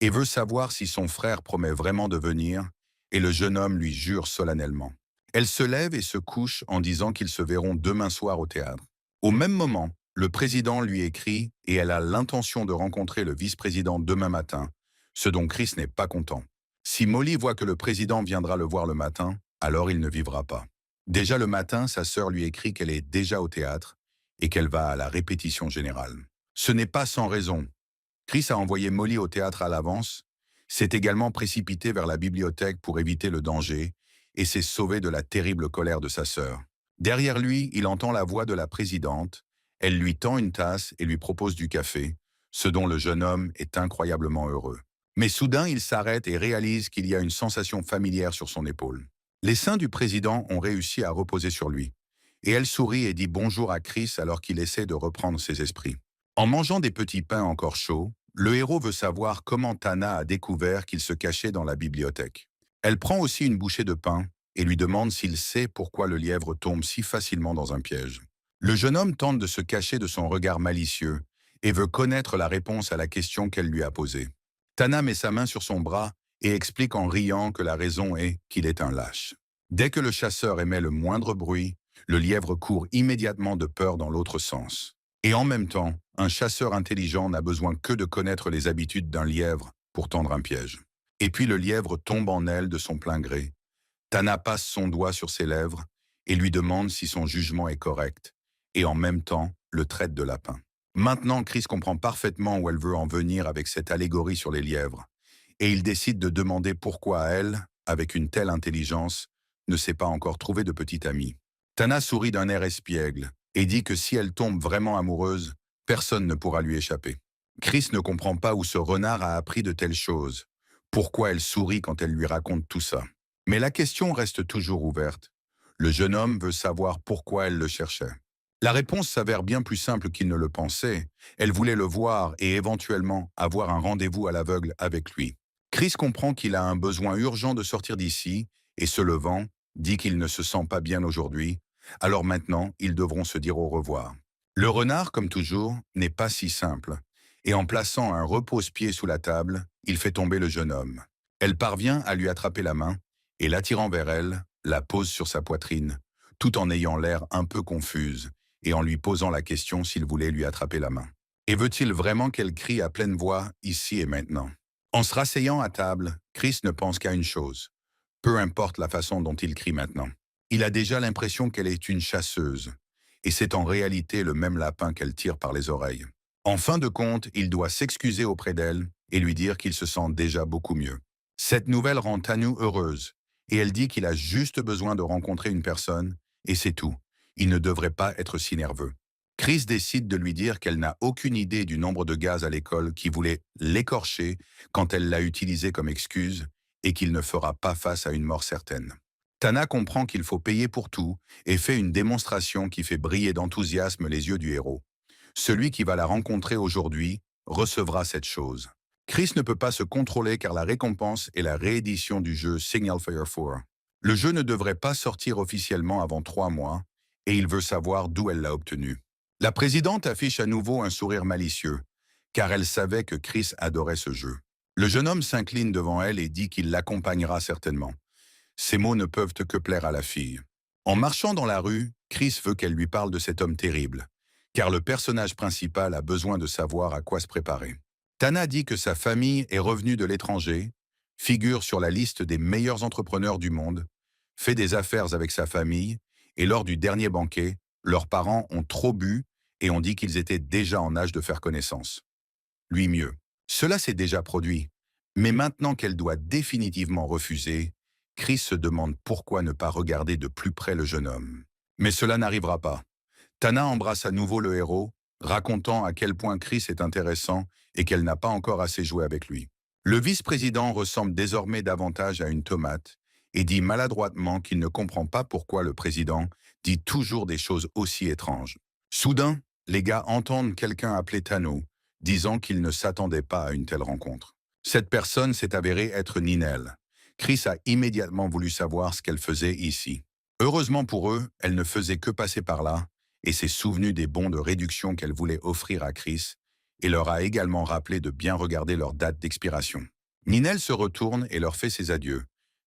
et veut savoir si son frère promet vraiment de venir, et le jeune homme lui jure solennellement. Elle se lève et se couche en disant qu'ils se verront demain soir au théâtre. Au même moment, le président lui écrit et elle a l'intention de rencontrer le vice-président demain matin, ce dont Chris n'est pas content. Si Molly voit que le président viendra le voir le matin, alors il ne vivra pas. Déjà le matin, sa sœur lui écrit qu'elle est déjà au théâtre et qu'elle va à la répétition générale. Ce n'est pas sans raison. Chris a envoyé Molly au théâtre à l'avance, s'est également précipité vers la bibliothèque pour éviter le danger et s'est sauvé de la terrible colère de sa sœur. Derrière lui, il entend la voix de la présidente. Elle lui tend une tasse et lui propose du café, ce dont le jeune homme est incroyablement heureux. Mais soudain, il s'arrête et réalise qu'il y a une sensation familière sur son épaule. Les seins du président ont réussi à reposer sur lui. Et elle sourit et dit bonjour à Chris alors qu'il essaie de reprendre ses esprits. En mangeant des petits pains encore chauds, le héros veut savoir comment Tana a découvert qu'il se cachait dans la bibliothèque. Elle prend aussi une bouchée de pain et lui demande s'il sait pourquoi le lièvre tombe si facilement dans un piège. Le jeune homme tente de se cacher de son regard malicieux et veut connaître la réponse à la question qu'elle lui a posée. Tana met sa main sur son bras et explique en riant que la raison est qu'il est un lâche. Dès que le chasseur émet le moindre bruit, le lièvre court immédiatement de peur dans l'autre sens. Et en même temps, un chasseur intelligent n'a besoin que de connaître les habitudes d'un lièvre pour tendre un piège. Et puis le lièvre tombe en elle de son plein gré. Tana passe son doigt sur ses lèvres et lui demande si son jugement est correct, et en même temps le traite de lapin. Maintenant, Chris comprend parfaitement où elle veut en venir avec cette allégorie sur les lièvres, et il décide de demander pourquoi elle, avec une telle intelligence, ne s'est pas encore trouvée de petite amie. Tana sourit d'un air espiègle et dit que si elle tombe vraiment amoureuse, personne ne pourra lui échapper. Chris ne comprend pas où ce renard a appris de telles choses, pourquoi elle sourit quand elle lui raconte tout ça. Mais la question reste toujours ouverte. Le jeune homme veut savoir pourquoi elle le cherchait. La réponse s'avère bien plus simple qu'il ne le pensait. Elle voulait le voir et éventuellement avoir un rendez-vous à l'aveugle avec lui. Chris comprend qu'il a un besoin urgent de sortir d'ici et se levant, dit qu'il ne se sent pas bien aujourd'hui. Alors maintenant, ils devront se dire au revoir. Le renard, comme toujours, n'est pas si simple. Et en plaçant un repose-pied sous la table, il fait tomber le jeune homme. Elle parvient à lui attraper la main et l'attirant vers elle, la pose sur sa poitrine, tout en ayant l'air un peu confuse et en lui posant la question s'il voulait lui attraper la main. Et veut-il vraiment qu'elle crie à pleine voix, ici et maintenant? En se rasseyant à table, Chris ne pense qu'à une chose. Peu importe la façon dont il crie maintenant. Il a déjà l'impression qu'elle est une chasseuse, et c'est en réalité le même lapin qu'elle tire par les oreilles. En fin de compte, il doit s'excuser auprès d'elle et lui dire qu'il se sent déjà beaucoup mieux. Cette nouvelle rend Tanu heureuse, et elle dit qu'il a juste besoin de rencontrer une personne, et c'est tout. Il ne devrait pas être si nerveux. Chris décide de lui dire qu'elle n'a aucune idée du nombre de gaz à l'école qui voulaient l'écorcher quand elle l'a utilisé comme excuse, et qu'il ne fera pas face à une mort certaine. Tana comprend qu'il faut payer pour tout et fait une démonstration qui fait briller d'enthousiasme les yeux du héros. Celui qui va la rencontrer aujourd'hui recevra cette chose. Chris ne peut pas se contrôler car la récompense est la réédition du jeu Signal Fire 4. Le jeu ne devrait pas sortir officiellement avant 3 mois, et il veut savoir d'où elle l'a obtenu. La présidente affiche à nouveau un sourire malicieux, car elle savait que Chris adorait ce jeu. Le jeune homme s'incline devant elle et dit qu'il l'accompagnera certainement. Ces mots ne peuvent que plaire à la fille. En marchant dans la rue, Chris veut qu'elle lui parle de cet homme terrible, car le personnage principal a besoin de savoir à quoi se préparer. Tana dit que sa famille est revenue de l'étranger, figure sur la liste des meilleurs entrepreneurs du monde, fait des affaires avec sa famille, et lors du dernier banquet, leurs parents ont trop bu et ont dit qu'ils étaient déjà en âge de faire connaissance. Lui mieux. Cela s'est déjà produit, mais maintenant qu'elle doit définitivement refuser, Chris se demande pourquoi ne pas regarder de plus près le jeune homme. Mais cela n'arrivera pas. Tana embrasse à nouveau le héros, racontant à quel point Chris est intéressant et qu'elle n'a pas encore assez joué avec lui. Le vice-président ressemble désormais davantage à une tomate et dit maladroitement qu'il ne comprend pas pourquoi le président dit toujours des choses aussi étranges. Soudain, les gars entendent quelqu'un appeler Tano, disant qu'il ne s'attendait pas à une telle rencontre. Cette personne s'est avérée être Ninel. Chris a immédiatement voulu savoir ce qu'elle faisait ici. Heureusement pour eux, elle ne faisait que passer par là et s'est souvenue des bons de réduction qu'elle voulait offrir à Chris et leur a également rappelé de bien regarder leur date d'expiration. Ninel se retourne et leur fait ses adieux,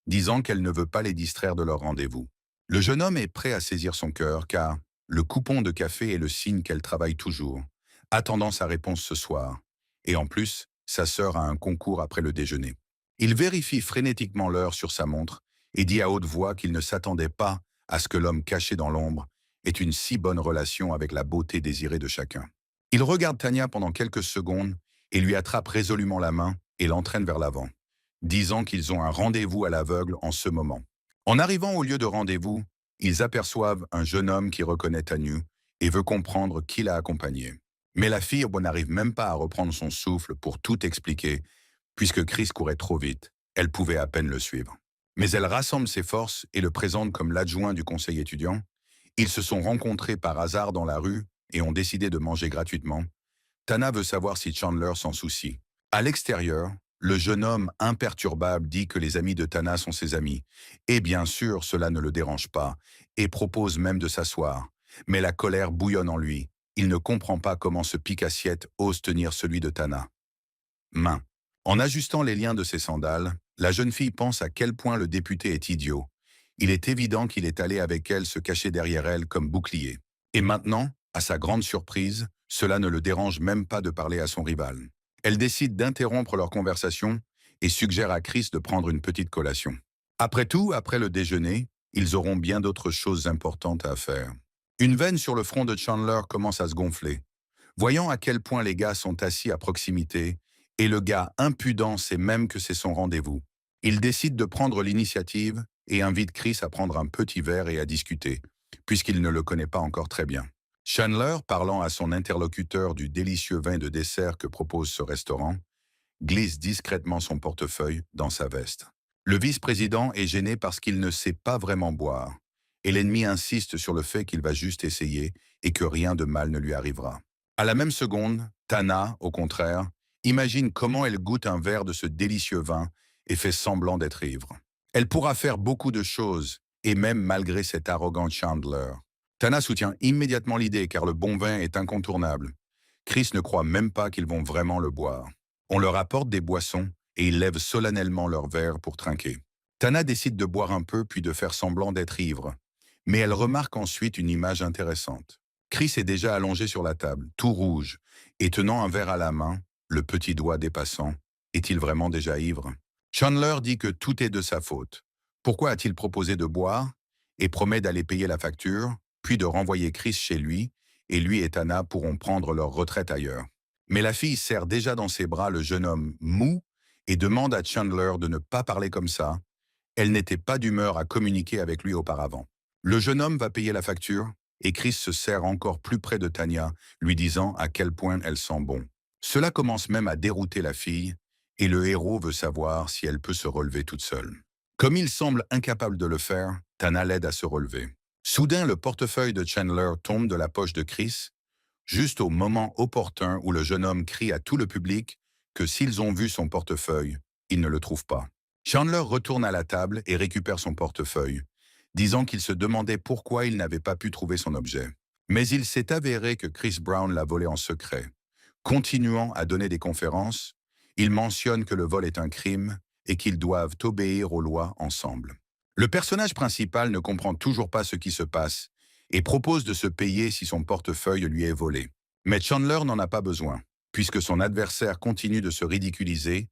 disant qu'elle ne veut pas les distraire de leur rendez-vous. Le jeune homme est prêt à saisir son cœur car le coupon de café est le signe qu'elle travaille toujours, attendant sa réponse ce soir. Et en plus, sa sœur a un concours après le déjeuner. Il vérifie frénétiquement l'heure sur sa montre et dit à haute voix qu'il ne s'attendait pas à ce que l'homme caché dans l'ombre ait une si bonne relation avec la beauté désirée de chacun. Il regarde Tania pendant quelques secondes et lui attrape résolument la main et l'entraîne vers l'avant, disant qu'ils ont un rendez-vous à l'aveugle en ce moment. En arrivant au lieu de rendez-vous, ils aperçoivent un jeune homme qui reconnaît Tanu et veut comprendre qui l'a accompagné. Mais la fille n'arrive même pas à reprendre son souffle pour tout expliquer, puisque Chris courait trop vite. Elle pouvait à peine le suivre. Mais elle rassemble ses forces et le présente comme l'adjoint du conseil étudiant. Ils se sont rencontrés par hasard dans la rue et ont décidé de manger gratuitement. Tana veut savoir si Chandler s'en soucie. À l'extérieur, le jeune homme imperturbable dit que les amis de Tana sont ses amis. Et bien sûr, cela ne le dérange pas, et propose même de s'asseoir. Mais la colère bouillonne en lui. Il ne comprend pas comment ce pique-assiette ose tenir celui de Tana. Main. En ajustant les liens de ses sandales, la jeune fille pense à quel point le député est idiot. Il est évident qu'il est allé avec elle se cacher derrière elle comme bouclier. Et maintenant, à sa grande surprise, cela ne le dérange même pas de parler à son rival. Elle décide d'interrompre leur conversation et suggère à Chris de prendre une petite collation. Après tout, après le déjeuner, ils auront bien d'autres choses importantes à faire. Une veine sur le front de Chandler commence à se gonfler. Voyant à quel point les gars sont assis à proximité, et le gars impudent sait même que c'est son rendez-vous, il décide de prendre l'initiative et invite Chris à prendre un petit verre et à discuter, puisqu'il ne le connaît pas encore très bien. Chandler, parlant à son interlocuteur du délicieux vin de dessert que propose ce restaurant, glisse discrètement son portefeuille dans sa veste. Le vice-président est gêné parce qu'il ne sait pas vraiment boire, et l'ennemi insiste sur le fait qu'il va juste essayer et que rien de mal ne lui arrivera. À la même seconde, Tana, au contraire, imagine comment elle goûte un verre de ce délicieux vin et fait semblant d'être ivre. Elle pourra faire beaucoup de choses, et même malgré cet arrogant Chandler. Tana soutient immédiatement l'idée car le bon vin est incontournable. Chris ne croit même pas qu'ils vont vraiment le boire. On leur apporte des boissons et ils lèvent solennellement leur verre pour trinquer. Tana décide de boire un peu puis de faire semblant d'être ivre. Mais elle remarque ensuite une image intéressante. Chris est déjà allongé sur la table, tout rouge, et tenant un verre à la main, le petit doigt dépassant. Est-il vraiment déjà ivre? Chandler dit que tout est de sa faute. Pourquoi a-t-il proposé de boire et promet d'aller payer la facture, puis de renvoyer Chris chez lui, et lui et Tana pourront prendre leur retraite ailleurs. Mais la fille serre déjà dans ses bras le jeune homme mou et demande à Chandler de ne pas parler comme ça. Elle n'était pas d'humeur à communiquer avec lui auparavant. Le jeune homme va payer la facture et Chris se serre encore plus près de Tania, lui disant à quel point elle sent bon. Cela commence même à dérouter la fille et le héros veut savoir si elle peut se relever toute seule. Comme il semble incapable de le faire, Tana l'aide à se relever. Soudain, le portefeuille de Chandler tombe de la poche de Chris, juste au moment opportun où le jeune homme crie à tout le public que s'ils ont vu son portefeuille, ils ne le trouvent pas. Chandler retourne à la table et récupère son portefeuille, disant qu'il se demandait pourquoi il n'avait pas pu trouver son objet. Mais il s'est avéré que Chris Brown l'a volé en secret. Continuant à donner des conférences, il mentionne que le vol est un crime et qu'ils doivent obéir aux lois ensemble. Le personnage principal ne comprend toujours pas ce qui se passe et propose de se payer si son portefeuille lui est volé. Mais Chandler n'en a pas besoin, puisque son adversaire continue de se ridiculiser,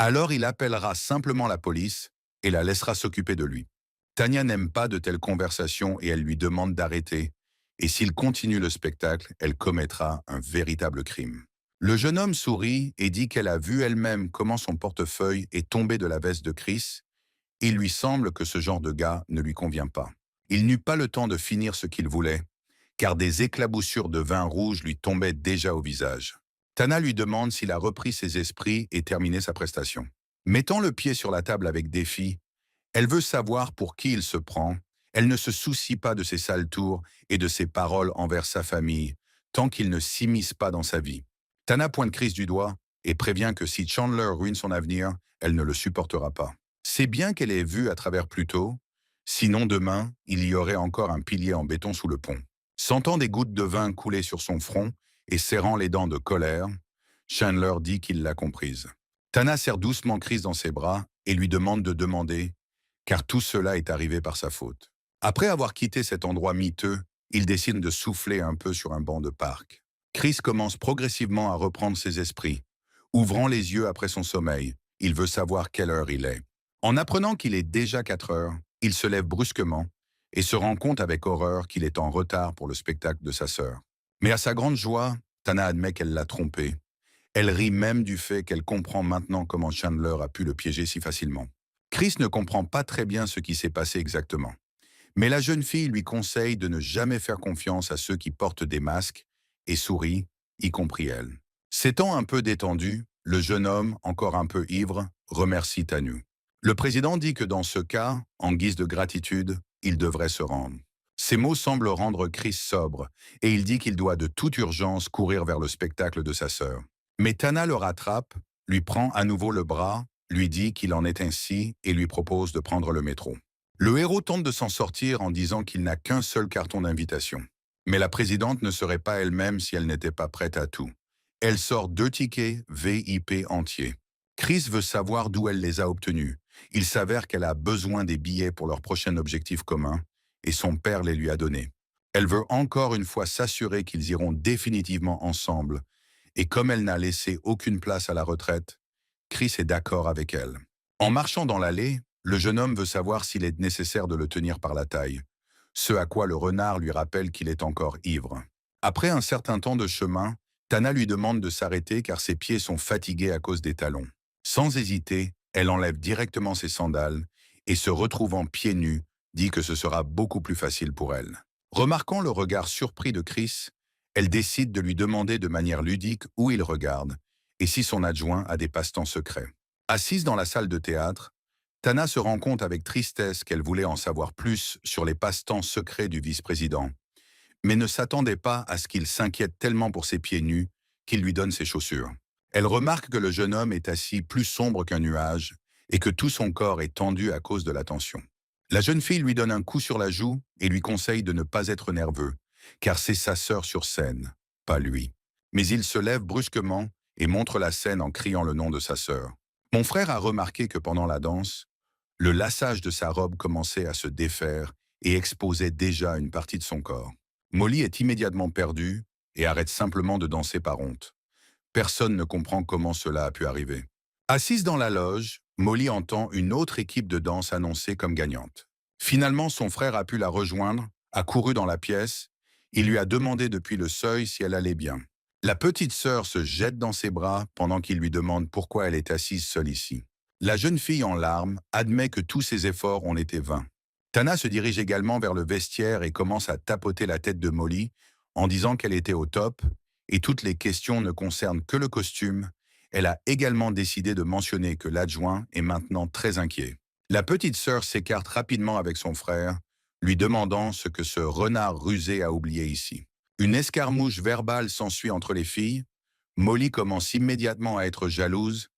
alors il appellera simplement la police et la laissera s'occuper de lui. Tanya n'aime pas de telles conversations et elle lui demande d'arrêter, et s'il continue le spectacle, elle commettra un véritable crime. Le jeune homme sourit et dit qu'elle a vu elle-même comment son portefeuille est tombé de la veste de Chris. Il lui semble que ce genre de gars ne lui convient pas. Il n'eut pas le temps de finir ce qu'il voulait, car des éclaboussures de vin rouge lui tombaient déjà au visage. Tana lui demande s'il a repris ses esprits et terminé sa prestation. Mettant le pied sur la table avec défi, elle veut savoir pour qui il se prend. Elle ne se soucie pas de ses sales tours et de ses paroles envers sa famille, tant qu'il ne s'immisce pas dans sa vie. Tana pointe Chris du doigt et prévient que si Chandler ruine son avenir, elle ne le supportera pas. C'est bien qu'elle ait vu à travers plus tôt, sinon demain, il y aurait encore un pilier en béton sous le pont. Sentant des gouttes de vin couler sur son front et serrant les dents de colère, Chandler dit qu'il l'a comprise. Tana serre doucement Chris dans ses bras et lui demande de demander, car tout cela est arrivé par sa faute. Après avoir quitté cet endroit miteux, il décide de souffler un peu sur un banc de parc. Chris commence progressivement à reprendre ses esprits. Ouvrant les yeux après son sommeil, il veut savoir quelle heure il est. En apprenant qu'il est déjà 4 heures, il se lève brusquement et se rend compte avec horreur qu'il est en retard pour le spectacle de sa sœur. Mais à sa grande joie, Tana admet qu'elle l'a trompé. Elle rit même du fait qu'elle comprend maintenant comment Chandler a pu le piéger si facilement. Chris ne comprend pas très bien ce qui s'est passé exactement. Mais la jeune fille lui conseille de ne jamais faire confiance à ceux qui portent des masques et sourit, y compris elle. S'étant un peu détendu, le jeune homme, encore un peu ivre, remercie Tanu. Le président dit que dans ce cas, en guise de gratitude, il devrait se rendre. Ces mots semblent rendre Chris sobre, et il dit qu'il doit de toute urgence courir vers le spectacle de sa sœur. Mais Tana le rattrape, lui prend à nouveau le bras, lui dit qu'il en est ainsi et lui propose de prendre le métro. Le héros tente de s'en sortir en disant qu'il n'a qu'un seul carton d'invitation. Mais la présidente ne serait pas elle-même si elle n'était pas prête à tout. Elle sort 2 tickets VIP entiers. Chris veut savoir d'où elle les a obtenus. Il s'avère qu'elle a besoin des billets pour leur prochain objectif commun, et son père les lui a donnés. Elle veut encore une fois s'assurer qu'ils iront définitivement ensemble, et comme elle n'a laissé aucune place à la retraite, Chris est d'accord avec elle. En marchant dans l'allée, le jeune homme veut savoir s'il est nécessaire de le tenir par la taille, ce à quoi le renard lui rappelle qu'il est encore ivre. Après un certain temps de chemin, Tana lui demande de s'arrêter car ses pieds sont fatigués à cause des talons. Sans hésiter, elle enlève directement ses sandales et se retrouvant pieds nus, dit que ce sera beaucoup plus facile pour elle. Remarquant le regard surpris de Chris, elle décide de lui demander de manière ludique où il regarde et si son adjoint a des passe-temps secrets. Assise dans la salle de théâtre, Tana se rend compte avec tristesse qu'elle voulait en savoir plus sur les passe-temps secrets du vice-président, mais ne s'attendait pas à ce qu'il s'inquiète tellement pour ses pieds nus qu'il lui donne ses chaussures. Elle remarque que le jeune homme est assis plus sombre qu'un nuage et que tout son corps est tendu à cause de la tension. La jeune fille lui donne un coup sur la joue et lui conseille de ne pas être nerveux, car c'est sa sœur sur scène, pas lui. Mais il se lève brusquement et montre la scène en criant le nom de sa sœur. Mon frère a remarqué que pendant la danse, le lassage de sa robe commençait à se défaire et exposait déjà une partie de son corps. Molly est immédiatement perdue et arrête simplement de danser par honte. Personne ne comprend comment cela a pu arriver. Assise dans la loge, Molly entend une autre équipe de danse annoncée comme gagnante. Finalement, son frère a pu la rejoindre, a couru dans la pièce. Il lui a demandé depuis le seuil si elle allait bien. La petite sœur se jette dans ses bras pendant qu'il lui demande pourquoi elle est assise seule ici. La jeune fille en larmes admet que tous ses efforts ont été vains. Tana se dirige également vers le vestiaire et commence à tapoter la tête de Molly en disant qu'elle était au top et toutes les questions ne concernent que le costume. Elle a également décidé de mentionner que l'adjoint est maintenant très inquiet. La petite sœur s'écarte rapidement avec son frère, lui demandant ce que ce renard rusé a oublié ici. Une escarmouche verbale s'ensuit entre les filles. Molly commence immédiatement à être jalouse.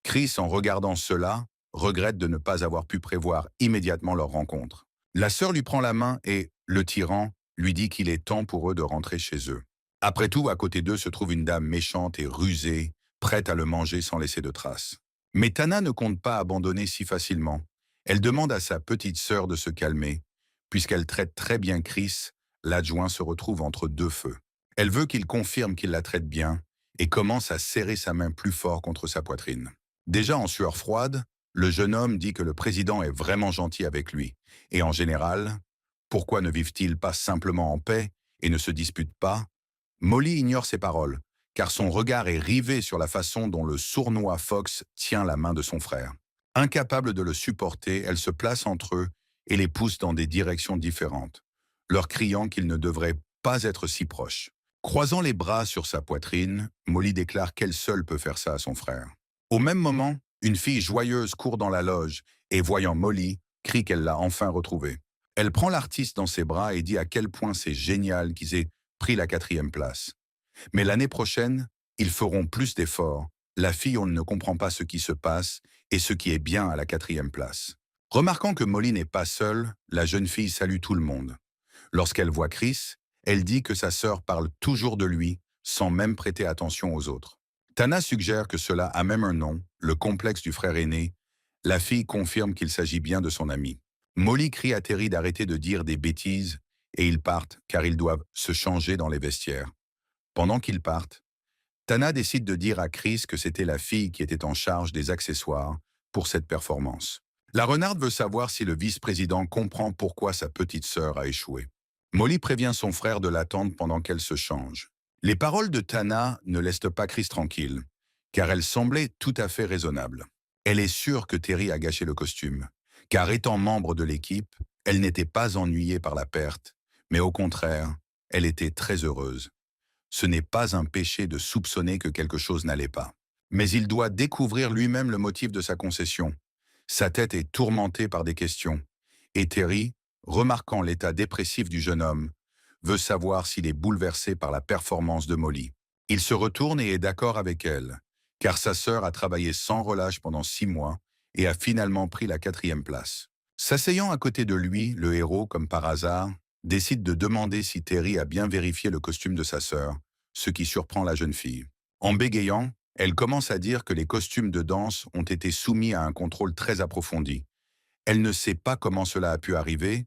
Chris, en regardant cela, regrette de ne pas avoir pu prévoir immédiatement leur rencontre. La sœur lui prend la main et, le tyran, lui dit qu'il est temps pour eux de rentrer chez eux. Après tout, à côté d'eux se trouve une dame méchante et rusée, prête à le manger sans laisser de traces. Mais Tana ne compte pas abandonner si facilement. Elle demande à sa petite sœur de se calmer. Puisqu'elle traite très bien Chris, l'adjoint se retrouve entre deux feux. Elle veut qu'il confirme qu'il la traite bien et commence à serrer sa main plus fort contre sa poitrine. Déjà en sueur froide, le jeune homme dit que le président est vraiment gentil avec lui. Et en général, pourquoi ne vivent-ils pas simplement en paix et ne se disputent pas? Molly ignore ces paroles, car son regard est rivé sur la façon dont le sournois Fox tient la main de son frère. Incapable de le supporter, elle se place entre eux et les pousse dans des directions différentes, leur criant qu'ils ne devraient pas être si proches. Croisant les bras sur sa poitrine, Molly déclare qu'elle seule peut faire ça à son frère. Au même moment, une fille joyeuse court dans la loge et, voyant Molly, crie qu'elle l'a enfin retrouvée. Elle prend l'artiste dans ses bras et dit à quel point c'est génial qu'ils aient pris la 4e place. Mais l'année prochaine, ils feront plus d'efforts. La fille, on ne comprend pas ce qui se passe et ce qui est bien à la 4e place. Remarquant que Molly n'est pas seule, la jeune fille salue tout le monde. Lorsqu'elle voit Chris, elle dit que sa sœur parle toujours de lui, sans même prêter attention aux autres. Tana suggère que cela a même un nom, le complexe du frère aîné. La fille confirme qu'il s'agit bien de son ami. Molly crie à Terry d'arrêter de dire des bêtises et ils partent car ils doivent se changer dans les vestiaires. Pendant qu'ils partent, Tana décide de dire à Chris que c'était la fille qui était en charge des accessoires pour cette performance. La renarde veut savoir si le vice-président comprend pourquoi sa petite sœur a échoué. Molly prévient son frère de l'attendre pendant qu'elle se change. Les paroles de Tana ne laissent pas Chris tranquille, car elles semblaient tout à fait raisonnables. Elle est sûre que Terry a gâché le costume, car étant membre de l'équipe, elle n'était pas ennuyée par la perte, mais au contraire, elle était très heureuse. Ce n'est pas un péché de soupçonner que quelque chose n'allait pas. Mais il doit découvrir lui-même le motif de sa concession. Sa tête est tourmentée par des questions. Et Terry, remarquant l'état dépressif du jeune homme, veut savoir s'il est bouleversé par la performance de Molly. Il se retourne et est d'accord avec elle, car sa sœur a travaillé sans relâche pendant 6 mois et a finalement pris la 4e place. S'asseyant à côté de lui, le héros, comme par hasard, décide de demander si Terry a bien vérifié le costume de sa sœur, ce qui surprend la jeune fille. En bégayant, elle commence à dire que les costumes de danse ont été soumis à un contrôle très approfondi. Elle ne sait pas comment cela a pu arriver.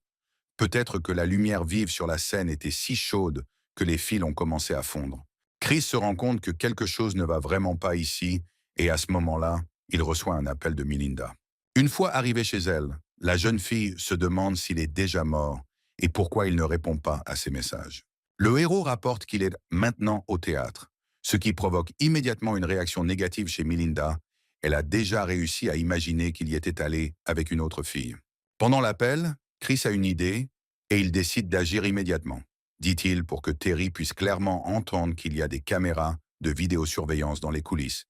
Peut-être que la lumière vive sur la scène était si chaude que les fils ont commencé à fondre. Chris se rend compte que quelque chose ne va vraiment pas ici, et à ce moment-là, il reçoit un appel de Melinda. Une fois arrivé chez elle, la jeune fille se demande s'il est déjà mort et pourquoi il ne répond pas à ses messages. Le héros rapporte qu'il est maintenant au théâtre, ce qui provoque immédiatement une réaction négative chez Melinda. Elle a déjà réussi à imaginer qu'il y était allé avec une autre fille. Pendant l'appel, Chris a une idée et il décide d'agir immédiatement, dit-il, pour que Terry puisse clairement entendre qu'il y a des caméras de vidéosurveillance dans les coulisses.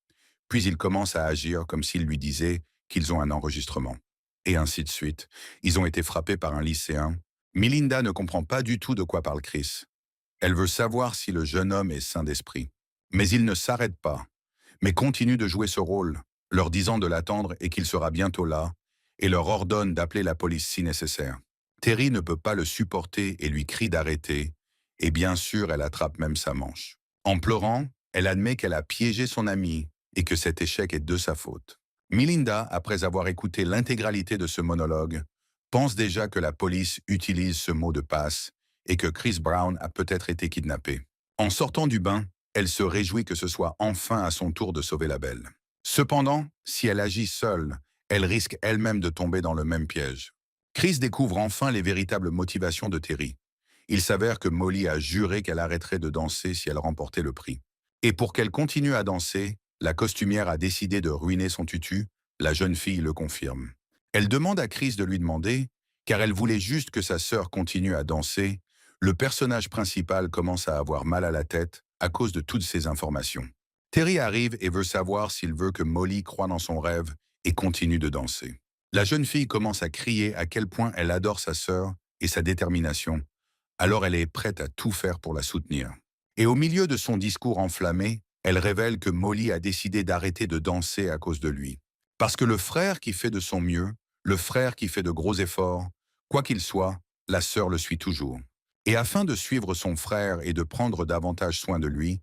Puis il commence à agir comme s'il lui disait qu'ils ont un enregistrement. Et ainsi de suite. Ils ont été frappés par un lycéen. Melinda ne comprend pas du tout de quoi parle Chris. Elle veut savoir si le jeune homme est sain d'esprit. Mais il ne s'arrête pas, mais continue de jouer ce rôle, leur disant de l'attendre et qu'il sera bientôt là, et leur ordonne d'appeler la police si nécessaire. Terry ne peut pas le supporter et lui crie d'arrêter, et bien sûr elle attrape même sa manche. En pleurant, elle admet qu'elle a piégé son ami et que cet échec est de sa faute. Melinda, après avoir écouté l'intégralité de ce monologue, pense déjà que la police utilise ce mot de passe et que Chris Brown a peut-être été kidnappé. En sortant du bain, elle se réjouit que ce soit enfin à son tour de sauver la belle. Cependant, si elle agit seule, elle risque elle-même de tomber dans le même piège. Chris découvre enfin les véritables motivations de Terry. Il s'avère que Molly a juré qu'elle arrêterait de danser si elle remportait le prix. Et pour qu'elle continue à danser, la costumière a décidé de ruiner son tutu, la jeune fille le confirme. Elle demande à Chris de lui demander, car elle voulait juste que sa sœur continue à danser. Le personnage principal commence à avoir mal à la tête à cause de toutes ces informations. Terry arrive et veut savoir s'il veut que Molly croie dans son rêve et continue de danser. La jeune fille commence à crier à quel point elle adore sa sœur et sa détermination, alors elle est prête à tout faire pour la soutenir. Et au milieu de son discours enflammé, elle révèle que Molly a décidé d'arrêter de danser à cause de lui. Parce que le frère qui fait de son mieux, le frère qui fait de gros efforts, quoi qu'il soit, la sœur le suit toujours. Et afin de suivre son frère et de prendre davantage soin de lui,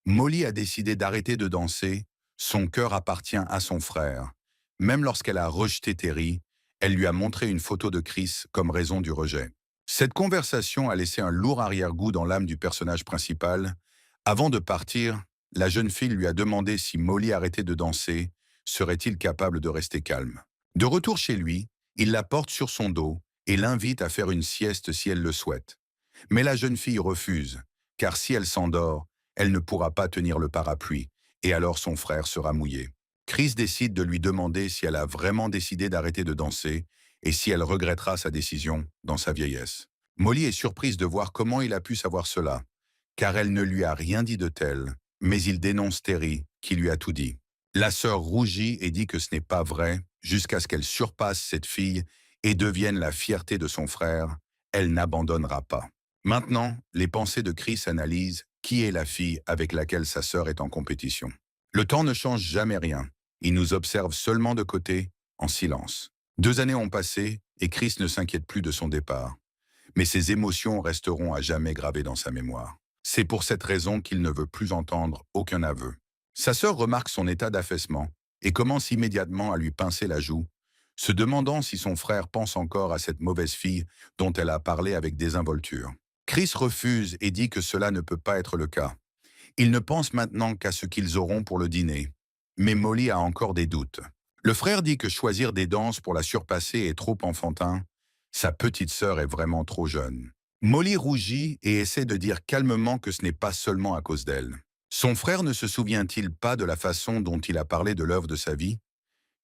Molly a décidé d'arrêter de danser. Son cœur appartient à son frère. Même lorsqu'elle a rejeté Terry, elle lui a montré une photo de Chris comme raison du rejet. Cette conversation a laissé un lourd arrière-goût dans l'âme du personnage principal. Avant de partir, la jeune fille lui a demandé si Molly arrêtait de danser, serait-il capable de rester calme. De retour chez lui, il la porte sur son dos et l'invite à faire une sieste si elle le souhaite. Mais la jeune fille refuse, car si elle s'endort, elle ne pourra pas tenir le parapluie, et alors son frère sera mouillé. Chris décide de lui demander si elle a vraiment décidé d'arrêter de danser et si elle regrettera sa décision dans sa vieillesse. Molly est surprise de voir comment il a pu savoir cela, car elle ne lui a rien dit de tel, mais il dénonce Terry, qui lui a tout dit. La sœur rougit et dit que ce n'est pas vrai, jusqu'à ce qu'elle surpasse cette fille et devienne la fierté de son frère. Elle n'abandonnera pas. Maintenant, les pensées de Chris analysent qui est la fille avec laquelle sa sœur est en compétition. Le temps ne change jamais rien. Il nous observe seulement de côté, en silence. 2 années ont passé et Chris ne s'inquiète plus de son départ. Mais ses émotions resteront à jamais gravées dans sa mémoire. C'est pour cette raison qu'il ne veut plus entendre aucun aveu. Sa sœur remarque son état d'affaissement et commence immédiatement à lui pincer la joue, se demandant si son frère pense encore à cette mauvaise fille dont elle a parlé avec désinvolture. Chris refuse et dit que cela ne peut pas être le cas. Il ne pense maintenant qu'à ce qu'ils auront pour le dîner. Mais Molly a encore des doutes. Le frère dit que choisir des danses pour la surpasser est trop enfantin. Sa petite sœur est vraiment trop jeune. Molly rougit et essaie de dire calmement que ce n'est pas seulement à cause d'elle. Son frère ne se souvient-il pas de la façon dont il a parlé de l'œuvre de sa vie?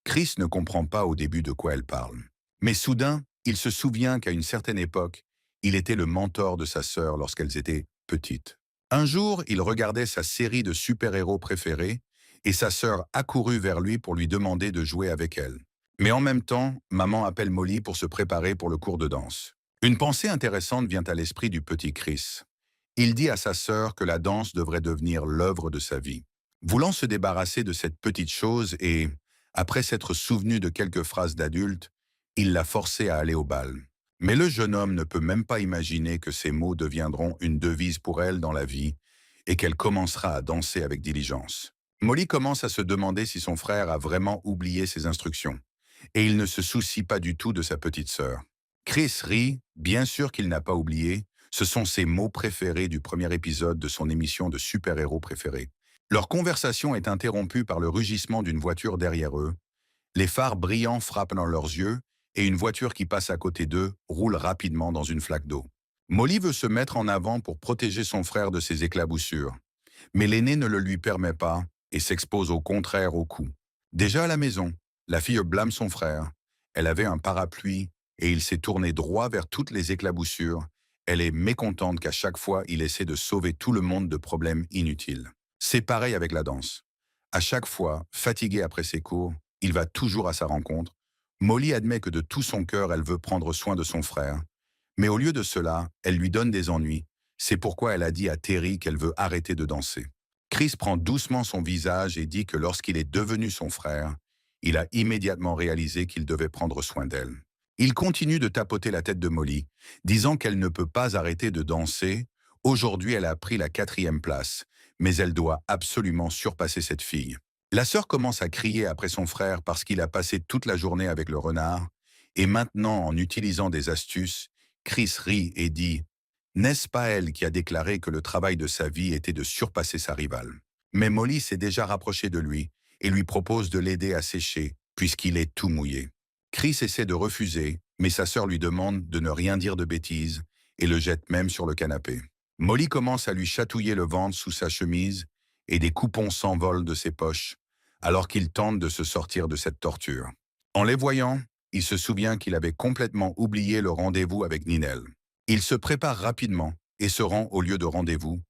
Chris ne comprend pas au début de quoi elle parle. Mais soudain, il se souvient qu'à une certaine époque, il était le mentor de sa sœur lorsqu'elles étaient petites. Un jour, il regardait sa série de super-héros préférés et sa sœur accourut vers lui pour lui demander de jouer avec elle. Mais en même temps, maman appelle Molly pour se préparer pour le cours de danse. Une pensée intéressante vient à l'esprit du petit Chris. Il dit à sa sœur que la danse devrait devenir l'œuvre de sa vie. Voulant se débarrasser de cette petite chose et, après s'être souvenu de quelques phrases d'adulte, il l'a forcée à aller au bal. Mais le jeune homme ne peut même pas imaginer que ces mots deviendront une devise pour elle dans la vie et qu'elle commencera à danser avec diligence. Molly commence à se demander si son frère a vraiment oublié ses instructions. Et il ne se soucie pas du tout de sa petite sœur. Chris rit, bien sûr qu'il n'a pas oublié. Ce sont ses mots préférés du premier épisode de son émission de super-héros préférés. Leur conversation est interrompue par le rugissement d'une voiture derrière eux. Les phares brillants frappent dans leurs yeux et une voiture qui passe à côté d'eux roule rapidement dans une flaque d'eau. Molly veut se mettre en avant pour protéger son frère de ses éclaboussures. Mais l'aîné ne le lui permet pas et s'expose au contraire aux coups. Déjà à la maison, la fille blâme son frère. Elle avait un parapluie et il s'est tourné droit vers toutes les éclaboussures. Elle est mécontente qu'à chaque fois, il essaie de sauver tout le monde de problèmes inutiles. C'est pareil avec la danse. À chaque fois, fatigué après ses cours, il va toujours à sa rencontre. Molly admet que de tout son cœur, elle veut prendre soin de son frère. Mais au lieu de cela, elle lui donne des ennuis. C'est pourquoi elle a dit à Terry qu'elle veut arrêter de danser. Chris prend doucement son visage et dit que lorsqu'il est devenu son frère, il a immédiatement réalisé qu'il devait prendre soin d'elle. Il continue de tapoter la tête de Molly, disant qu'elle ne peut pas arrêter de danser. Aujourd'hui, elle a pris la 4e place, mais elle doit absolument surpasser cette fille. La sœur commence à crier après son frère parce qu'il a passé toute la journée avec le renard, et maintenant, en utilisant des astuces, Chris rit et dit « N'est-ce pas elle qui a déclaré que le travail de sa vie était de surpasser sa rivale ?» Mais Molly s'est déjà rapprochée de lui et lui propose de l'aider à sécher, puisqu'il est tout mouillé. Chris essaie de refuser, mais sa sœur lui demande de ne rien dire de bêtises et le jette même sur le canapé. Molly commence à lui chatouiller le ventre sous sa chemise et des coupons s'envolent de ses poches, alors qu'il tente de se sortir de cette torture. En les voyant, il se souvient qu'il avait complètement oublié le rendez-vous avec Ninel. Il se prépare rapidement et se rend au lieu de rendez-vous.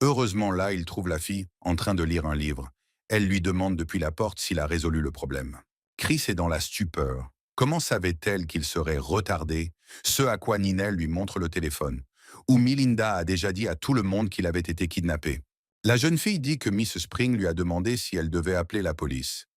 Heureusement là, il trouve la fille en train de lire un livre. Elle lui demande depuis la porte s'il a résolu le problème. Chris est dans la stupeur. Comment savait-elle qu'il serait retardé, ce à quoi Ninel lui montre le téléphone, où Melinda a déjà dit à tout le monde qu'il avait été kidnappé. La jeune fille dit que Miss Spring lui a demandé si elle devait appeler la police.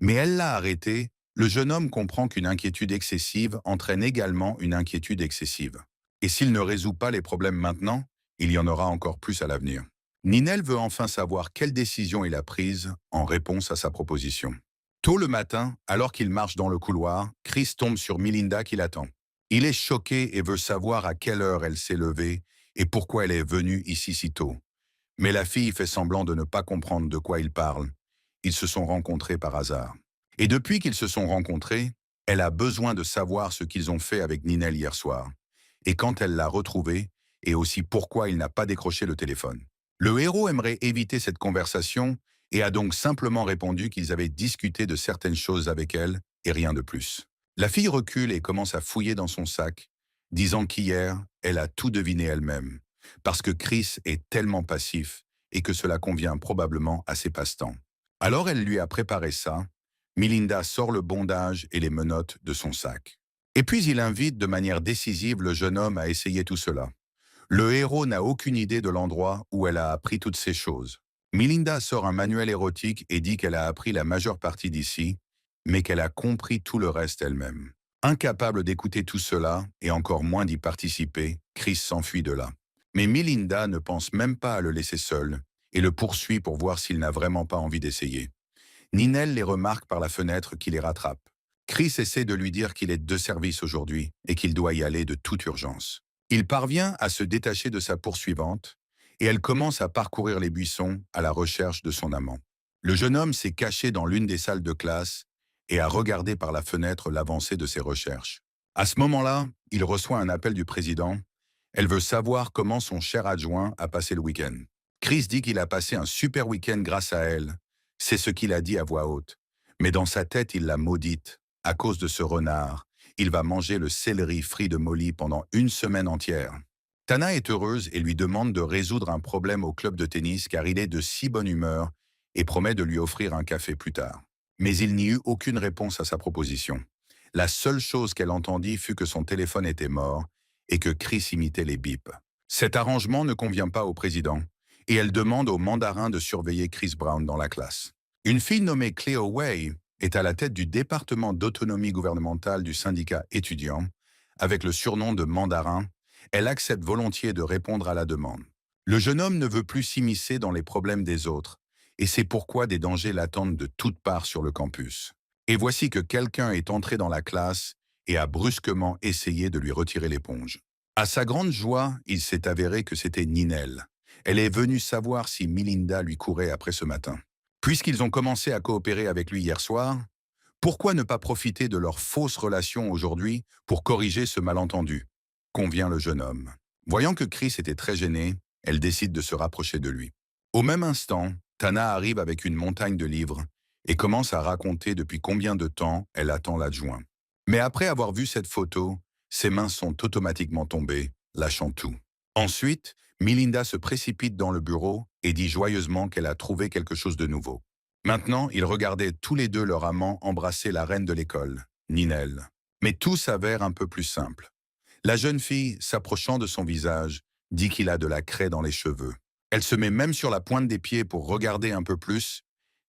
Mais elle l'a arrêté. Le jeune homme comprend qu'une inquiétude excessive entraîne également une inquiétude excessive. Et s'il ne résout pas les problèmes maintenant, il y en aura encore plus à l'avenir. Ninel veut enfin savoir quelle décision il a prise en réponse à sa proposition. Tôt le matin, alors qu'il marche dans le couloir, Chris tombe sur Melinda qui l'attend. Il est choqué et veut savoir à quelle heure elle s'est levée et pourquoi elle est venue ici si tôt. Mais la fille fait semblant de ne pas comprendre de quoi il parle. Ils se sont rencontrés par hasard. Et depuis qu'ils se sont rencontrés, elle a besoin de savoir ce qu'ils ont fait avec Ninel hier soir. Et quand elle l'a retrouvé, et aussi pourquoi il n'a pas décroché le téléphone. Le héros aimerait éviter cette conversation et a donc simplement répondu qu'ils avaient discuté de certaines choses avec elle et rien de plus. La fille recule et commence à fouiller dans son sac, disant qu'hier, elle a tout deviné elle-même, parce que Chris est tellement passif et que cela convient probablement à ses passe-temps. Alors elle lui a préparé ça. Melinda sort le bondage et les menottes de son sac. Et puis il invite de manière décisive le jeune homme à essayer tout cela. Le héros n'a aucune idée de l'endroit où elle a appris toutes ces choses. Melinda sort un manuel érotique et dit qu'elle a appris la majeure partie d'ici, mais qu'elle a compris tout le reste elle-même. Incapable d'écouter tout cela, et encore moins d'y participer, Chris s'enfuit de là. Mais Melinda ne pense même pas à le laisser seul, et le poursuit pour voir s'il n'a vraiment pas envie d'essayer. Ninel les remarque par la fenêtre qui les rattrape. Chris essaie de lui dire qu'il est de service aujourd'hui et qu'il doit y aller de toute urgence. Il parvient à se détacher de sa poursuivante et elle commence à parcourir les buissons à la recherche de son amant. Le jeune homme s'est caché dans l'une des salles de classe et a regardé par la fenêtre l'avancée de ses recherches. À ce moment-là, il reçoit un appel du président. Elle veut savoir comment son cher adjoint a passé le week-end. Chris dit qu'il a passé un super week-end grâce à elle. C'est ce qu'il a dit à voix haute. Mais dans sa tête, il l'a maudite. À cause de ce renard, il va manger le céleri frit de Molly pendant une semaine entière. Tana est heureuse et lui demande de résoudre un problème au club de tennis car il est de si bonne humeur et promet de lui offrir un café plus tard. Mais il n'y eut aucune réponse à sa proposition. La seule chose qu'elle entendit fut que son téléphone était mort et que Chris imitait les bips. Cet arrangement ne convient pas au président et elle demande au mandarin de surveiller Chris Brown dans la classe. Une fille nommée Cleo Way est à la tête du département d'autonomie gouvernementale du syndicat étudiant. Avec le surnom de mandarin, elle accepte volontiers de répondre à la demande. Le jeune homme ne veut plus s'immiscer dans les problèmes des autres, et c'est pourquoi des dangers l'attendent de toutes parts sur le campus. Et voici que quelqu'un est entré dans la classe et a brusquement essayé de lui retirer l'éponge. À sa grande joie, il s'est avéré que c'était Ninel. Elle est venue savoir si Melinda lui courait après ce matin. Puisqu'ils ont commencé à coopérer avec lui hier soir, pourquoi ne pas profiter de leur fausse relation aujourd'hui pour corriger ce malentendu? Convient le jeune homme. Voyant que Chris était très gêné, elle décide de se rapprocher de lui. Au même instant, Tana arrive avec une montagne de livres et commence à raconter depuis combien de temps elle attend l'adjoint. Mais après avoir vu cette photo, ses mains sont automatiquement tombées, lâchant tout. Ensuite, Melinda se précipite dans le bureau et dit joyeusement qu'elle a trouvé quelque chose de nouveau. Maintenant, ils regardaient tous les deux leur amant embrasser la reine de l'école, Ninel. Mais tout s'avère un peu plus simple. La jeune fille, s'approchant de son visage, dit qu'il a de la craie dans les cheveux. Elle se met même sur la pointe des pieds pour regarder un peu plus.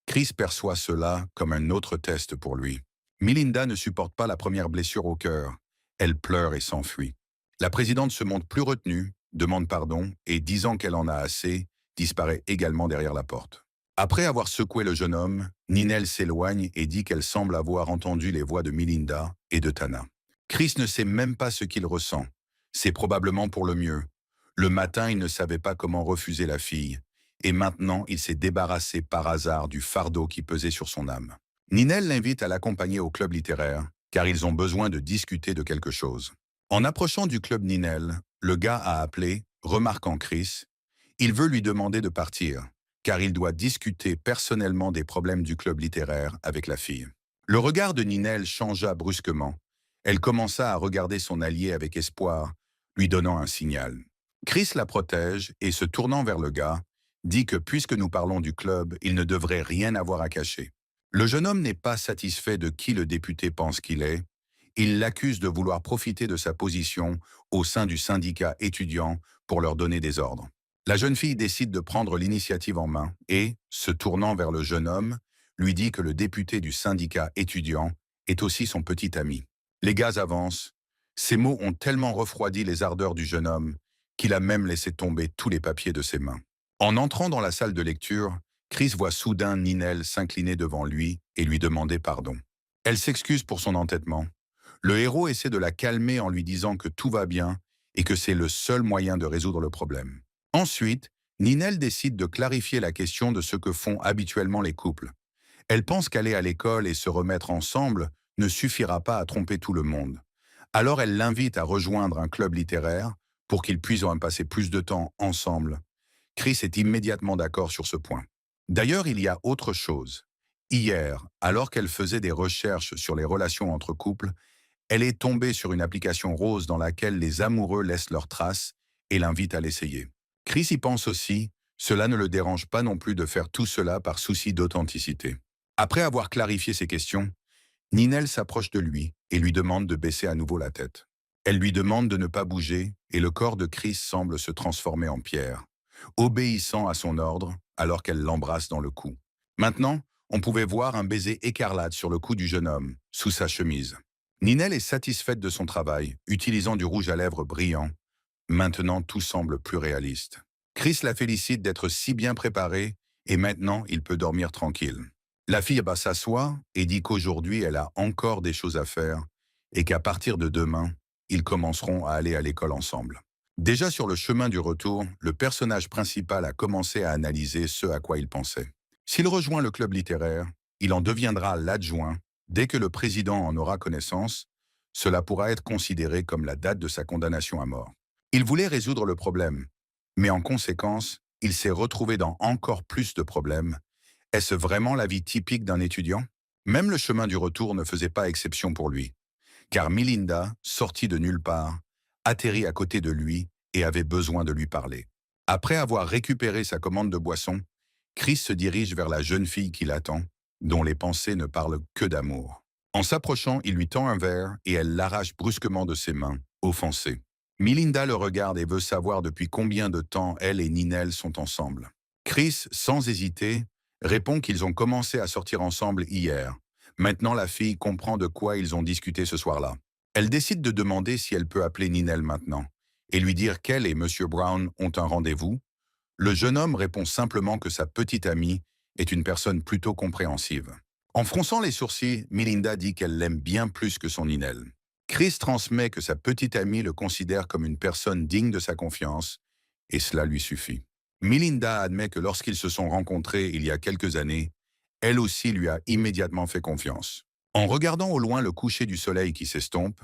Chris perçoit cela comme un autre test pour lui. Melinda ne supporte pas la première blessure au cœur. Elle pleure et s'enfuit. La présidente se montre plus retenue, demande pardon et, disant qu'elle en a assez, disparaît également derrière la porte. Après avoir secoué le jeune homme, Ninel s'éloigne et dit qu'elle semble avoir entendu les voix de Melinda et de Tana. Chris ne sait même pas ce qu'il ressent. C'est probablement pour le mieux. Le matin, il ne savait pas comment refuser la fille. Et maintenant, il s'est débarrassé par hasard du fardeau qui pesait sur son âme. Ninel l'invite à l'accompagner au club littéraire, car ils ont besoin de discuter de quelque chose. En approchant du club Ninel, le gars a appelé, remarquant Chris. Il veut lui demander de partir, car il doit discuter personnellement des problèmes du club littéraire avec la fille. Le regard de Ninel changea brusquement. Elle commença à regarder son allié avec espoir, lui donnant un signal. Chris la protège et, se tournant vers le gars, dit que puisque nous parlons du club, il ne devrait rien avoir à cacher. Le jeune homme n'est pas satisfait de qui le député pense qu'il est. Il l'accuse de vouloir profiter de sa position au sein du syndicat étudiant pour leur donner des ordres. La jeune fille décide de prendre l'initiative en main et, se tournant vers le jeune homme, lui dit que le député du syndicat étudiant est aussi son petit ami. Les gaz avancent. Ces mots ont tellement refroidi les ardeurs du jeune homme qu'il a même laissé tomber tous les papiers de ses mains. En entrant dans la salle de lecture, Chris voit soudain Ninel s'incliner devant lui et lui demander pardon. Elle s'excuse pour son entêtement. Le héros essaie de la calmer en lui disant que tout va bien et que c'est le seul moyen de résoudre le problème. Ensuite, Ninel décide de clarifier la question de ce que font habituellement les couples. Elle pense qu'aller à l'école et se remettre ensemble ne suffira pas à tromper tout le monde. Alors elle l'invite à rejoindre un club littéraire pour qu'ils puissent en passer plus de temps ensemble. Chris est immédiatement d'accord sur ce point. D'ailleurs, il y a autre chose. Hier, alors qu'elle faisait des recherches sur les relations entre couples, elle est tombée sur une application rose dans laquelle les amoureux laissent leurs traces et l'invitent à l'essayer. Chris y pense aussi, cela ne le dérange pas non plus de faire tout cela par souci d'authenticité. Après avoir clarifié ses questions, Ninel s'approche de lui et lui demande de baisser à nouveau la tête. Elle lui demande de ne pas bouger et le corps de Chris semble se transformer en pierre, obéissant à son ordre alors qu'elle l'embrasse dans le cou. Maintenant, on pouvait voir un baiser écarlate sur le cou du jeune homme, sous sa chemise. Ninel est satisfaite de son travail, utilisant du rouge à lèvres brillant. Maintenant, tout semble plus réaliste. Chris la félicite d'être si bien préparée et maintenant, il peut dormir tranquille. La fille s'assoit et dit qu'aujourd'hui, elle a encore des choses à faire et qu'à partir de demain, ils commenceront à aller à l'école ensemble. Déjà sur le chemin du retour, le personnage principal a commencé à analyser ce à quoi il pensait. S'il rejoint le club littéraire, il en deviendra l'adjoint. Dès que le président en aura connaissance, cela pourra être considéré comme la date de sa condamnation à mort. Il voulait résoudre le problème, mais en conséquence, il s'est retrouvé dans encore plus de problèmes. Est-ce vraiment la vie typique d'un étudiant? Même le chemin du retour ne faisait pas exception pour lui, car Melinda, sortie de nulle part, atterrit à côté de lui et avait besoin de lui parler. Après avoir récupéré sa commande de boisson, Chris se dirige vers la jeune fille qui l'attend, dont les pensées ne parlent que d'amour. En s'approchant, il lui tend un verre et elle l'arrache brusquement de ses mains, offensée. Melinda le regarde et veut savoir depuis combien de temps elle et Ninel sont ensemble. Chris, sans hésiter, répond qu'ils ont commencé à sortir ensemble hier. Maintenant, la fille comprend de quoi ils ont discuté ce soir-là. Elle décide de demander si elle peut appeler Ninel maintenant et lui dire qu'elle et M. Brown ont un rendez-vous. Le jeune homme répond simplement que sa petite amie est une personne plutôt compréhensive. En fronçant les sourcils, Melinda dit qu'elle l'aime bien plus que son Ninel. Chris transmet que sa petite amie le considère comme une personne digne de sa confiance, et cela lui suffit. Melinda admet que lorsqu'ils se sont rencontrés il y a quelques années, elle aussi lui a immédiatement fait confiance. En regardant au loin le coucher du soleil qui s'estompe,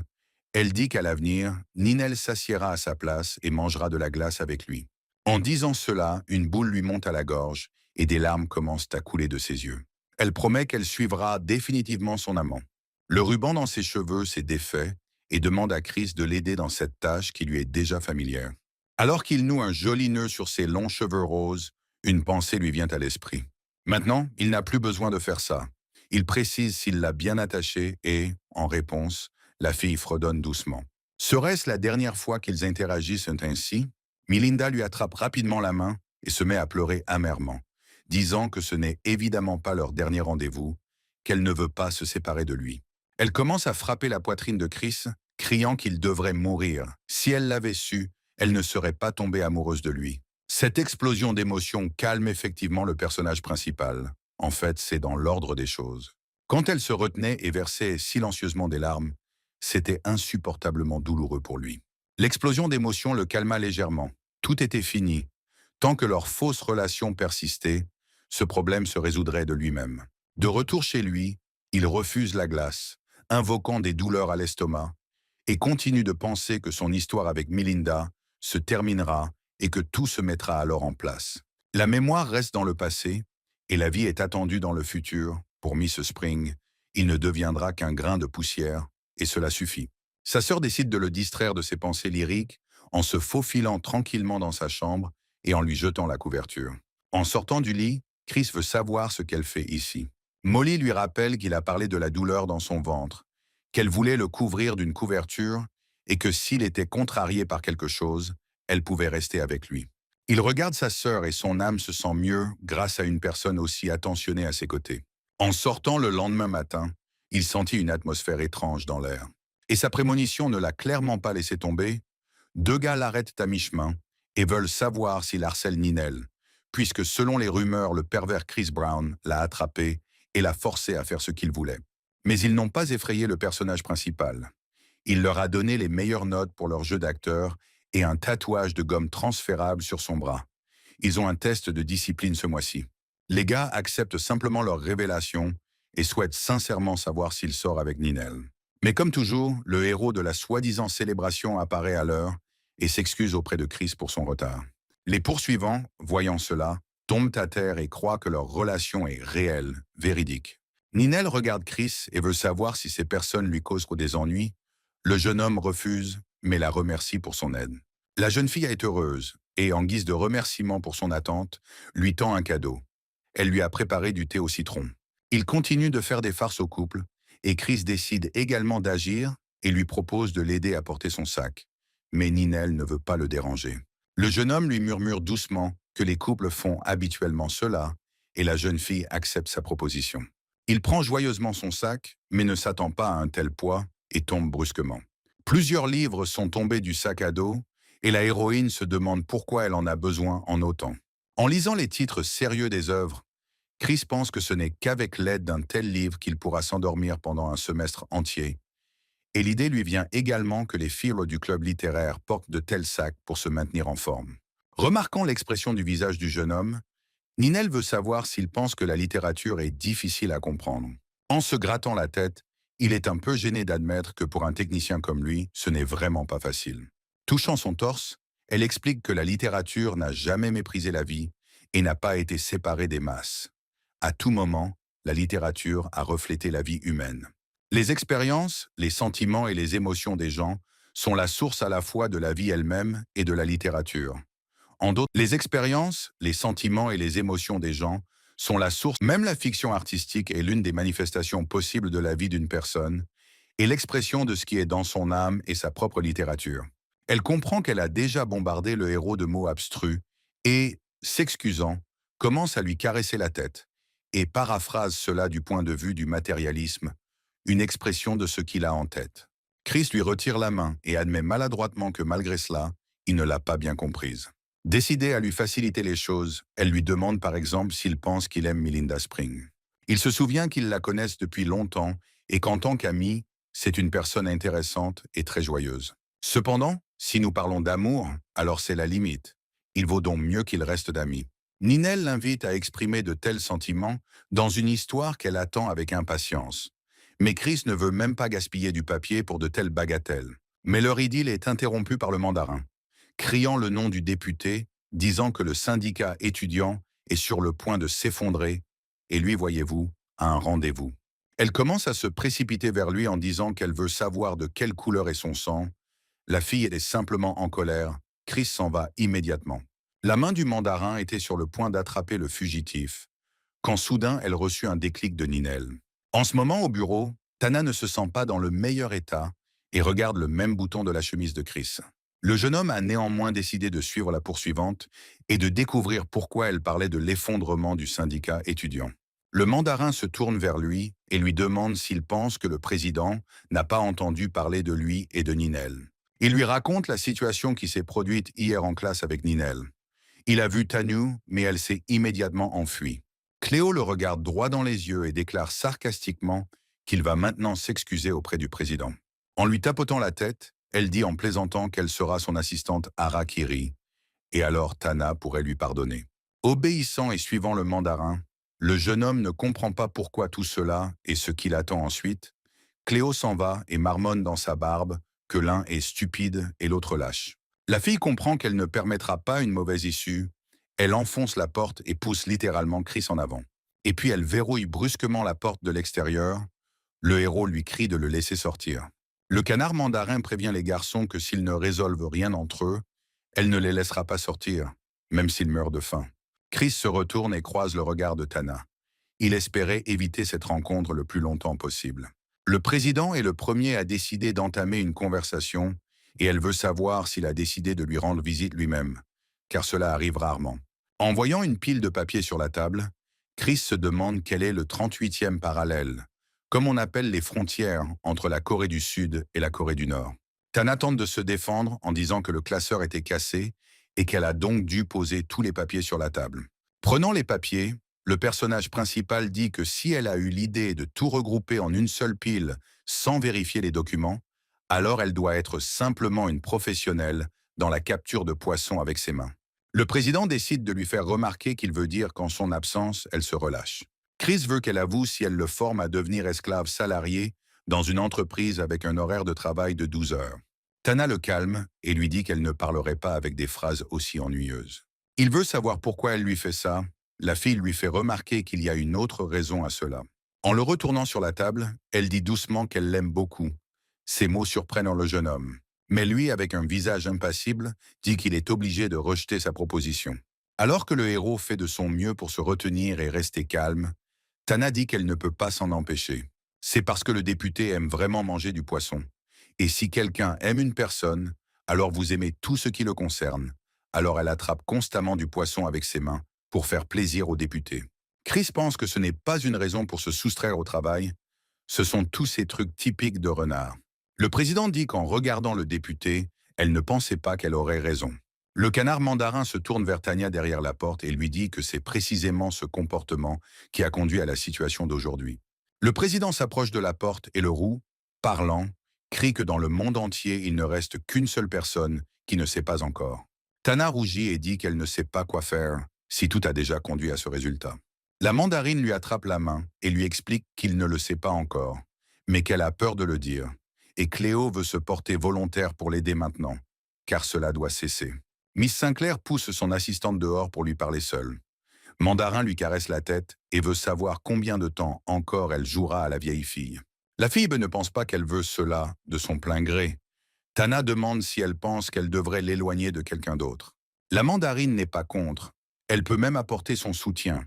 elle dit qu'à l'avenir, Ninel s'assiera à sa place et mangera de la glace avec lui. En disant cela, une boule lui monte à la gorge et des larmes commencent à couler de ses yeux. Elle promet qu'elle suivra définitivement son amant. Le ruban dans ses cheveux s'est défait et demande à Chris de l'aider dans cette tâche qui lui est déjà familière. Alors qu'il noue un joli nœud sur ses longs cheveux roses, une pensée lui vient à l'esprit. Maintenant, il n'a plus besoin de faire ça. Il précise s'il l'a bien attachée et, en réponse, la fille fredonne doucement. Serait-ce la dernière fois qu'ils interagissent ainsi? Melinda lui attrape rapidement la main et se met à pleurer amèrement, disant que ce n'est évidemment pas leur dernier rendez-vous, qu'elle ne veut pas se séparer de lui. Elle commence à frapper la poitrine de Chris, criant qu'il devrait mourir. Si elle l'avait su, elle ne serait pas tombée amoureuse de lui. Cette explosion d'émotions calme effectivement le personnage principal. En fait, c'est dans l'ordre des choses. Quand elle se retenait et versait silencieusement des larmes, c'était insupportablement douloureux pour lui. L'explosion d'émotions le calma légèrement. Tout était fini. Tant que leur fausse relation persistait, ce problème se résoudrait de lui-même. De retour chez lui, il refuse la glace, invoquant des douleurs à l'estomac, et continue de penser que son histoire avec Melinda se terminera et que tout se mettra alors en place. La mémoire reste dans le passé, et la vie est attendue dans le futur. Pour Miss Spring, il ne deviendra qu'un grain de poussière, et cela suffit. Sa sœur décide de le distraire de ses pensées lyriques en se faufilant tranquillement dans sa chambre et en lui jetant la couverture. En sortant du lit, Chris veut savoir ce qu'elle fait ici. Molly lui rappelle qu'il a parlé de la douleur dans son ventre, qu'elle voulait le couvrir d'une couverture et que s'il était contrarié par quelque chose, elle pouvait rester avec lui. Il regarde sa sœur et son âme se sent mieux grâce à une personne aussi attentionnée à ses côtés. En sortant le lendemain matin, il sentit une atmosphère étrange dans l'air. Et sa prémonition ne l'a clairement pas laissé tomber. Deux gars l'arrêtent à mi-chemin et veulent savoir s'il harcèle Ninel, puisque selon les rumeurs, le pervers Chris Brown l'a attrapé et l'a forcé à faire ce qu'il voulait. Mais ils n'ont pas effrayé le personnage principal. Il leur a donné les meilleures notes pour leur jeu d'acteur et un tatouage de gomme transférable sur son bras. Ils ont un test de discipline ce mois-ci. Les gars acceptent simplement leur révélation et souhaitent sincèrement savoir s'il sort avec Ninel. Mais comme toujours, le héros de la soi-disant célébration apparaît à l'heure et s'excuse auprès de Chris pour son retard. Les poursuivants, voyant cela, tombent à terre et croient que leur relation est réelle, véridique. Ninel regarde Chris et veut savoir si ces personnes lui causent des ennuis. Le jeune homme refuse, mais la remercie pour son aide. La jeune fille est heureuse et, en guise de remerciement pour son attente, lui tend un cadeau. Elle lui a préparé du thé au citron. Il continue de faire des farces au couple et Chris décide également d'agir et lui propose de l'aider à porter son sac. Mais Ninel ne veut pas le déranger. Le jeune homme lui murmure doucement que les couples font habituellement cela et la jeune fille accepte sa proposition. Il prend joyeusement son sac, mais ne s'attend pas à un tel poids et tombe brusquement. Plusieurs livres sont tombés du sac à dos et la héroïne se demande pourquoi elle en a besoin en autant. En lisant les titres sérieux des œuvres, Chris pense que ce n'est qu'avec l'aide d'un tel livre qu'il pourra s'endormir pendant un semestre entier. Et l'idée lui vient également que les filles du club littéraire portent de tels sacs pour se maintenir en forme. Remarquant l'expression du visage du jeune homme, Ninel veut savoir s'il pense que la littérature est difficile à comprendre. En se grattant la tête, il est un peu gêné d'admettre que pour un technicien comme lui, ce n'est vraiment pas facile. Touchant son torse, elle explique que la littérature n'a jamais méprisé la vie et n'a pas été séparée des masses. À tout moment, la littérature a reflété la vie humaine. Les expériences, les sentiments et les émotions des gens sont la source à la fois de la vie elle-même et de la littérature. En d'autres, les expériences, les sentiments et les émotions des gens sont la source. Même la fiction artistique est l'une des manifestations possibles de la vie d'une personne et l'expression de ce qui est dans son âme et sa propre littérature. Elle comprend qu'elle a déjà bombardé le héros de mots abstrus et, s'excusant, commence à lui caresser la tête et paraphrase cela du point de vue du matérialisme, une expression de ce qu'il a en tête. Chris lui retire la main et admet maladroitement que malgré cela, il ne l'a pas bien comprise. Décidée à lui faciliter les choses, elle lui demande par exemple s'il pense qu'il aime Melinda Spring. Il se souvient qu'ils la connaissent depuis longtemps et qu'en tant qu'ami, c'est une personne intéressante et très joyeuse. Cependant, si nous parlons d'amour, alors c'est la limite. Il vaut donc mieux qu'il reste d'amis. Ninel l'invite à exprimer de tels sentiments dans une histoire qu'elle attend avec impatience. Mais Chris ne veut même pas gaspiller du papier pour de telles bagatelles. Mais leur idylle est interrompue par le mandarin, criant le nom du député, disant que le syndicat étudiant est sur le point de s'effondrer, et lui, voyez-vous, a un rendez-vous. Elle commence à se précipiter vers lui en disant qu'elle veut savoir de quelle couleur est son sang. La fille est simplement en colère. Chris s'en va immédiatement. La main du mandarin était sur le point d'attraper le fugitif, quand soudain elle reçut un déclic de Ninel. En ce moment, au bureau, Tana ne se sent pas dans le meilleur état et regarde le même bouton de la chemise de Chris. Le jeune homme a néanmoins décidé de suivre la poursuivante et de découvrir pourquoi elle parlait de l'effondrement du syndicat étudiant. Le mandarin se tourne vers lui et lui demande s'il pense que le président n'a pas entendu parler de lui et de Ninel. Il lui raconte la situation qui s'est produite hier en classe avec Ninel. Il a vu Tanu, mais elle s'est immédiatement enfuie. Cléo le regarde droit dans les yeux et déclare sarcastiquement qu'il va maintenant s'excuser auprès du président. En lui tapotant la tête, elle dit en plaisantant qu'elle sera son assistante Harakiri, et alors Tana pourrait lui pardonner. Obéissant et suivant le mandarin, le jeune homme ne comprend pas pourquoi tout cela et ce qu'il attend ensuite. Cléo s'en va et marmonne dans sa barbe que l'un est stupide et l'autre lâche. La fille comprend qu'elle ne permettra pas une mauvaise issue. Elle enfonce la porte et pousse littéralement Chris en avant. Et puis elle verrouille brusquement la porte de l'extérieur. Le héros lui crie de le laisser sortir. Le canard mandarin prévient les garçons que s'ils ne résolvent rien entre eux, elle ne les laissera pas sortir, même s'ils meurent de faim. Chris se retourne et croise le regard de Tana. Il espérait éviter cette rencontre le plus longtemps possible. Le président est le premier à décider d'entamer une conversation et elle veut savoir s'il a décidé de lui rendre visite lui-même, car cela arrive rarement. En voyant une pile de papier sur la table, Chris se demande quel est le 38e parallèle, comme on appelle les frontières entre la Corée du Sud et la Corée du Nord. Tana tente de se défendre en disant que le classeur était cassé et qu'elle a donc dû poser tous les papiers sur la table. Prenant les papiers, le personnage principal dit que si elle a eu l'idée de tout regrouper en une seule pile sans vérifier les documents, alors elle doit être simplement une professionnelle dans la capture de poissons avec ses mains. Le président décide de lui faire remarquer qu'il veut dire qu'en son absence, elle se relâche. Chris veut qu'elle avoue si elle le forme à devenir esclave salarié dans une entreprise avec un horaire de travail de 12 heures. Tana le calme et lui dit qu'elle ne parlerait pas avec des phrases aussi ennuyeuses. Il veut savoir pourquoi elle lui fait ça. La fille lui fait remarquer qu'il y a une autre raison à cela. En le retournant sur la table, elle dit doucement qu'elle l'aime beaucoup. Ces mots surprennent le jeune homme. Mais lui, avec un visage impassible, dit qu'il est obligé de rejeter sa proposition. Alors que le héros fait de son mieux pour se retenir et rester calme, Tana dit qu'elle ne peut pas s'en empêcher. C'est parce que le député aime vraiment manger du poisson. Et si quelqu'un aime une personne, alors vous aimez tout ce qui le concerne. Alors elle attrape constamment du poisson avec ses mains pour faire plaisir au député. Chris pense que ce n'est pas une raison pour se soustraire au travail, ce sont tous ces trucs typiques de renard. Le président dit qu'en regardant le député, elle ne pensait pas qu'elle aurait raison. Le canard mandarin se tourne vers Tania derrière la porte et lui dit que c'est précisément ce comportement qui a conduit à la situation d'aujourd'hui. Le président s'approche de la porte et le roux, parlant, crie que dans le monde entier, il ne reste qu'une seule personne qui ne sait pas encore. Tana rougit et dit qu'elle ne sait pas quoi faire si tout a déjà conduit à ce résultat. La mandarine lui attrape la main et lui explique qu'il ne le sait pas encore, mais qu'elle a peur de le dire. Et Cléo veut se porter volontaire pour l'aider maintenant, car cela doit cesser. Miss Sinclair pousse son assistante dehors pour lui parler seule. Mandarin lui caresse la tête et veut savoir combien de temps encore elle jouera à la vieille fille. La fille ne pense pas qu'elle veut cela de son plein gré. Tana demande si elle pense qu'elle devrait l'éloigner de quelqu'un d'autre. La mandarine n'est pas contre. Elle peut même apporter son soutien.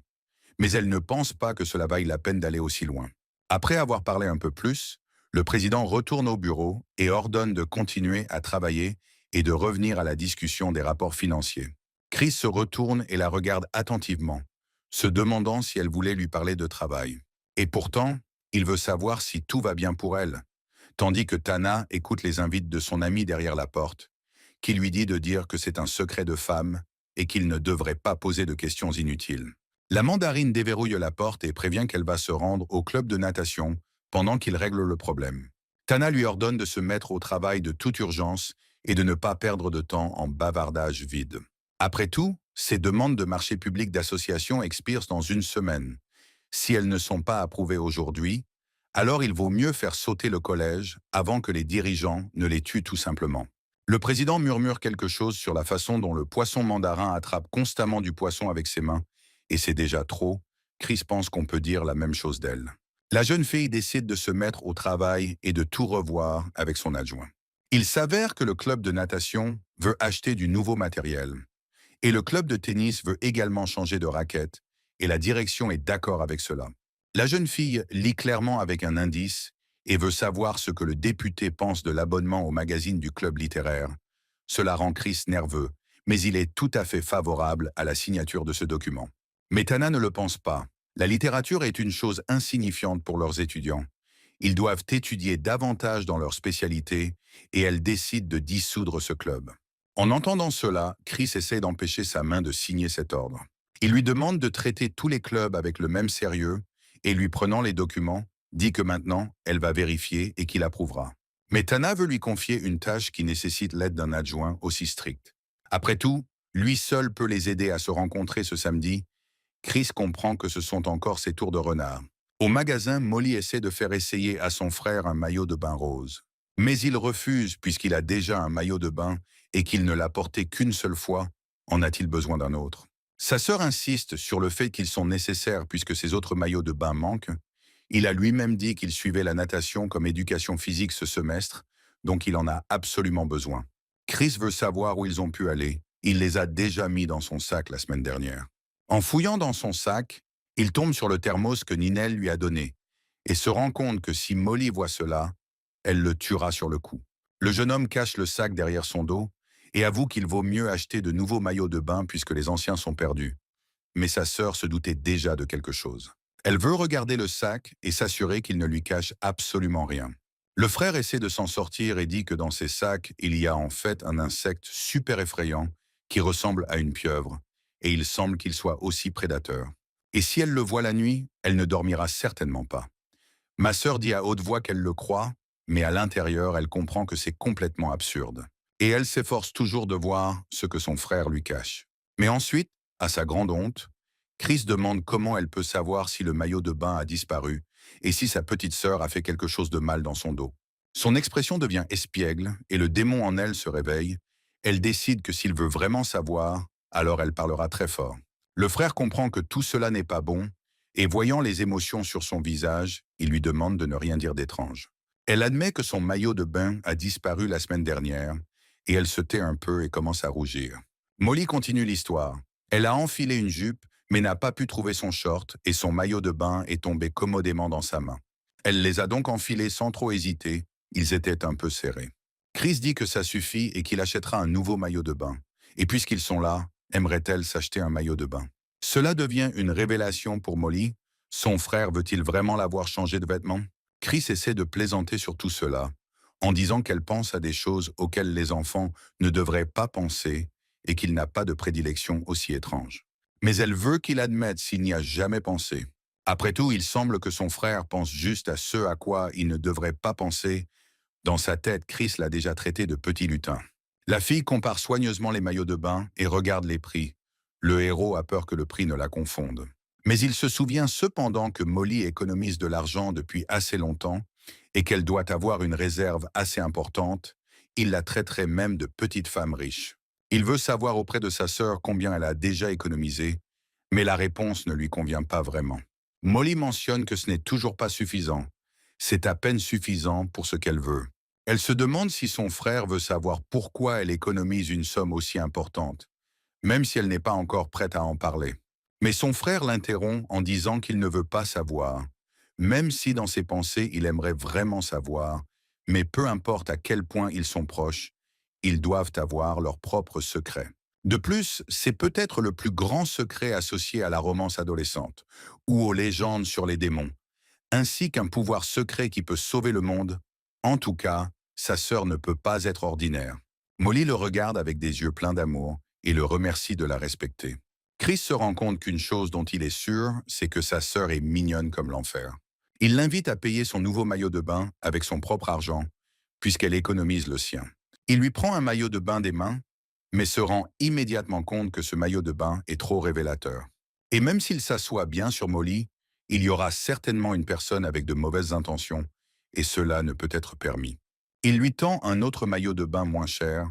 Mais elle ne pense pas que cela vaille la peine d'aller aussi loin. Après avoir parlé un peu plus, le président retourne au bureau et ordonne de continuer à travailler et de revenir à la discussion des rapports financiers. Chris se retourne et la regarde attentivement, se demandant si elle voulait lui parler de travail. Et pourtant, il veut savoir si tout va bien pour elle, tandis que Tana écoute les invites de son ami derrière la porte, qui lui dit de dire que c'est un secret de femme et qu'il ne devrait pas poser de questions inutiles. La mandarine déverrouille la porte et prévient qu'elle va se rendre au club de natation pendant qu'il règle le problème. Tana lui ordonne de se mettre au travail de toute urgence et de ne pas perdre de temps en bavardage vide. Après tout, ces demandes de marché public d'association expirent dans une semaine. Si elles ne sont pas approuvées aujourd'hui, alors il vaut mieux faire sauter le collège avant que les dirigeants ne les tuent tout simplement. Le président murmure quelque chose sur la façon dont le poisson mandarin attrape constamment du poisson avec ses mains, et c'est déjà trop. Chris pense qu'on peut dire la même chose d'elle. La jeune fille décide de se mettre au travail et de tout revoir avec son adjoint. Il s'avère que le club de natation veut acheter du nouveau matériel. Et le club de tennis veut également changer de raquette, et la direction est d'accord avec cela. La jeune fille lit clairement avec un indice et veut savoir ce que le député pense de l'abonnement au magazine du club littéraire. Cela rend Chris nerveux, mais il est tout à fait favorable à la signature de ce document. Mais Tana ne le pense pas. La littérature est une chose insignifiante pour leurs étudiants. Ils doivent étudier davantage dans leur spécialité et elle décide de dissoudre ce club. En entendant cela, Chris essaie d'empêcher sa main de signer cet ordre. Il lui demande de traiter tous les clubs avec le même sérieux et lui prenant les documents, dit que maintenant, elle va vérifier et qu'il approuvera. Mais Tana veut lui confier une tâche qui nécessite l'aide d'un adjoint aussi strict. Après tout, lui seul peut les aider à se rencontrer ce samedi. Chris comprend que ce sont encore ses tours de renard. Au magasin, Molly essaie de faire essayer à son frère un maillot de bain rose. Mais il refuse puisqu'il a déjà un maillot de bain et qu'il ne l'a porté qu'une seule fois. En a-t-il besoin d'un autre? Sa sœur insiste sur le fait qu'ils sont nécessaires puisque ses autres maillots de bain manquent. Il a lui-même dit qu'il suivait la natation comme éducation physique ce semestre, donc il en a absolument besoin. Chris veut savoir où ils ont pu aller. Il les a déjà mis dans son sac la semaine dernière. En fouillant dans son sac, il tombe sur le thermos que Ninel lui a donné et se rend compte que si Molly voit cela, elle le tuera sur le coup. Le jeune homme cache le sac derrière son dos et avoue qu'il vaut mieux acheter de nouveaux maillots de bain puisque les anciens sont perdus. mais sa sœur se doutait déjà de quelque chose. Elle veut regarder le sac et s'assurer qu'il ne lui cache absolument rien. Le frère essaie de s'en sortir et dit que dans ces sacs, il y a en fait un insecte super effrayant qui ressemble à une pieuvre, et il semble qu'il soit aussi prédateur. Et si elle le voit la nuit, elle ne dormira certainement pas. Ma sœur dit à haute voix qu'elle le croit, mais à l'intérieur, elle comprend que c'est complètement absurde. Et elle s'efforce toujours de voir ce que son frère lui cache. Mais ensuite, à sa grande honte, Chris demande comment elle peut savoir si le maillot de bain a disparu et si sa petite sœur a fait quelque chose de mal dans son dos. Son expression devient espiègle et le démon en elle se réveille. Elle décide que s'il veut vraiment savoir, alors elle parlera très fort. Le frère comprend que tout cela n'est pas bon et voyant les émotions sur son visage, il lui demande de ne rien dire d'étrange. Elle admet que son maillot de bain a disparu la semaine dernière et elle se tait un peu et commence à rougir. Molly continue l'histoire. Elle a enfilé une jupe mais n'a pas pu trouver son short et son maillot de bain est tombé commodément dans sa main. Elle les a donc enfilés sans trop hésiter, ils étaient un peu serrés. Chris dit que ça suffit et qu'il achètera un nouveau maillot de bain. Et puisqu'ils sont là, aimerait-elle s'acheter un maillot de bain? Cela devient une révélation pour Molly. Son frère veut-il vraiment l'avoir changé de vêtements? Chris essaie de plaisanter sur tout cela, en disant qu'elle pense à des choses auxquelles les enfants ne devraient pas penser et qu'il n'a pas de prédilection aussi étrange. Mais elle veut qu'il admette s'il n'y a jamais pensé. Après tout, il semble que son frère pense juste à ce à quoi il ne devrait pas penser. Dans sa tête, Chris l'a déjà traité de petit lutin. La fille compare soigneusement les maillots de bain et regarde les prix. Le héros a peur que le prix ne la confonde. Mais il se souvient cependant que Molly économise de l'argent depuis assez longtemps et qu'elle doit avoir une réserve assez importante. Il la traiterait même de petite femme riche. Il veut savoir auprès de sa sœur combien elle a déjà économisé, mais la réponse ne lui convient pas vraiment. Molly mentionne que ce n'est toujours pas suffisant. C'est à peine suffisant pour ce qu'elle veut. Elle se demande si son frère veut savoir pourquoi elle économise une somme aussi importante, même si elle n'est pas encore prête à en parler. Mais son frère l'interrompt en disant qu'il ne veut pas savoir, même si dans ses pensées il aimerait vraiment savoir, mais peu importe à quel point ils sont proches, ils doivent avoir leur propre secret. De plus, c'est peut-être le plus grand secret associé à la romance adolescente, ou aux légendes sur les démons, ainsi qu'un pouvoir secret qui peut sauver le monde. En tout cas, sa sœur ne peut pas être ordinaire. Molly le regarde avec des yeux pleins d'amour et le remercie de la respecter. Chris se rend compte qu'une chose dont il est sûr, c'est que sa sœur est mignonne comme l'enfer. Il l'invite à payer son nouveau maillot de bain avec son propre argent, puisqu'elle économise le sien. Il lui prend un maillot de bain des mains, mais se rend immédiatement compte que ce maillot de bain est trop révélateur. Et même s'il s'assoit bien sur Molly, il y aura certainement une personne avec de mauvaises intentions, et cela ne peut être permis. Il lui tend un autre maillot de bain moins cher,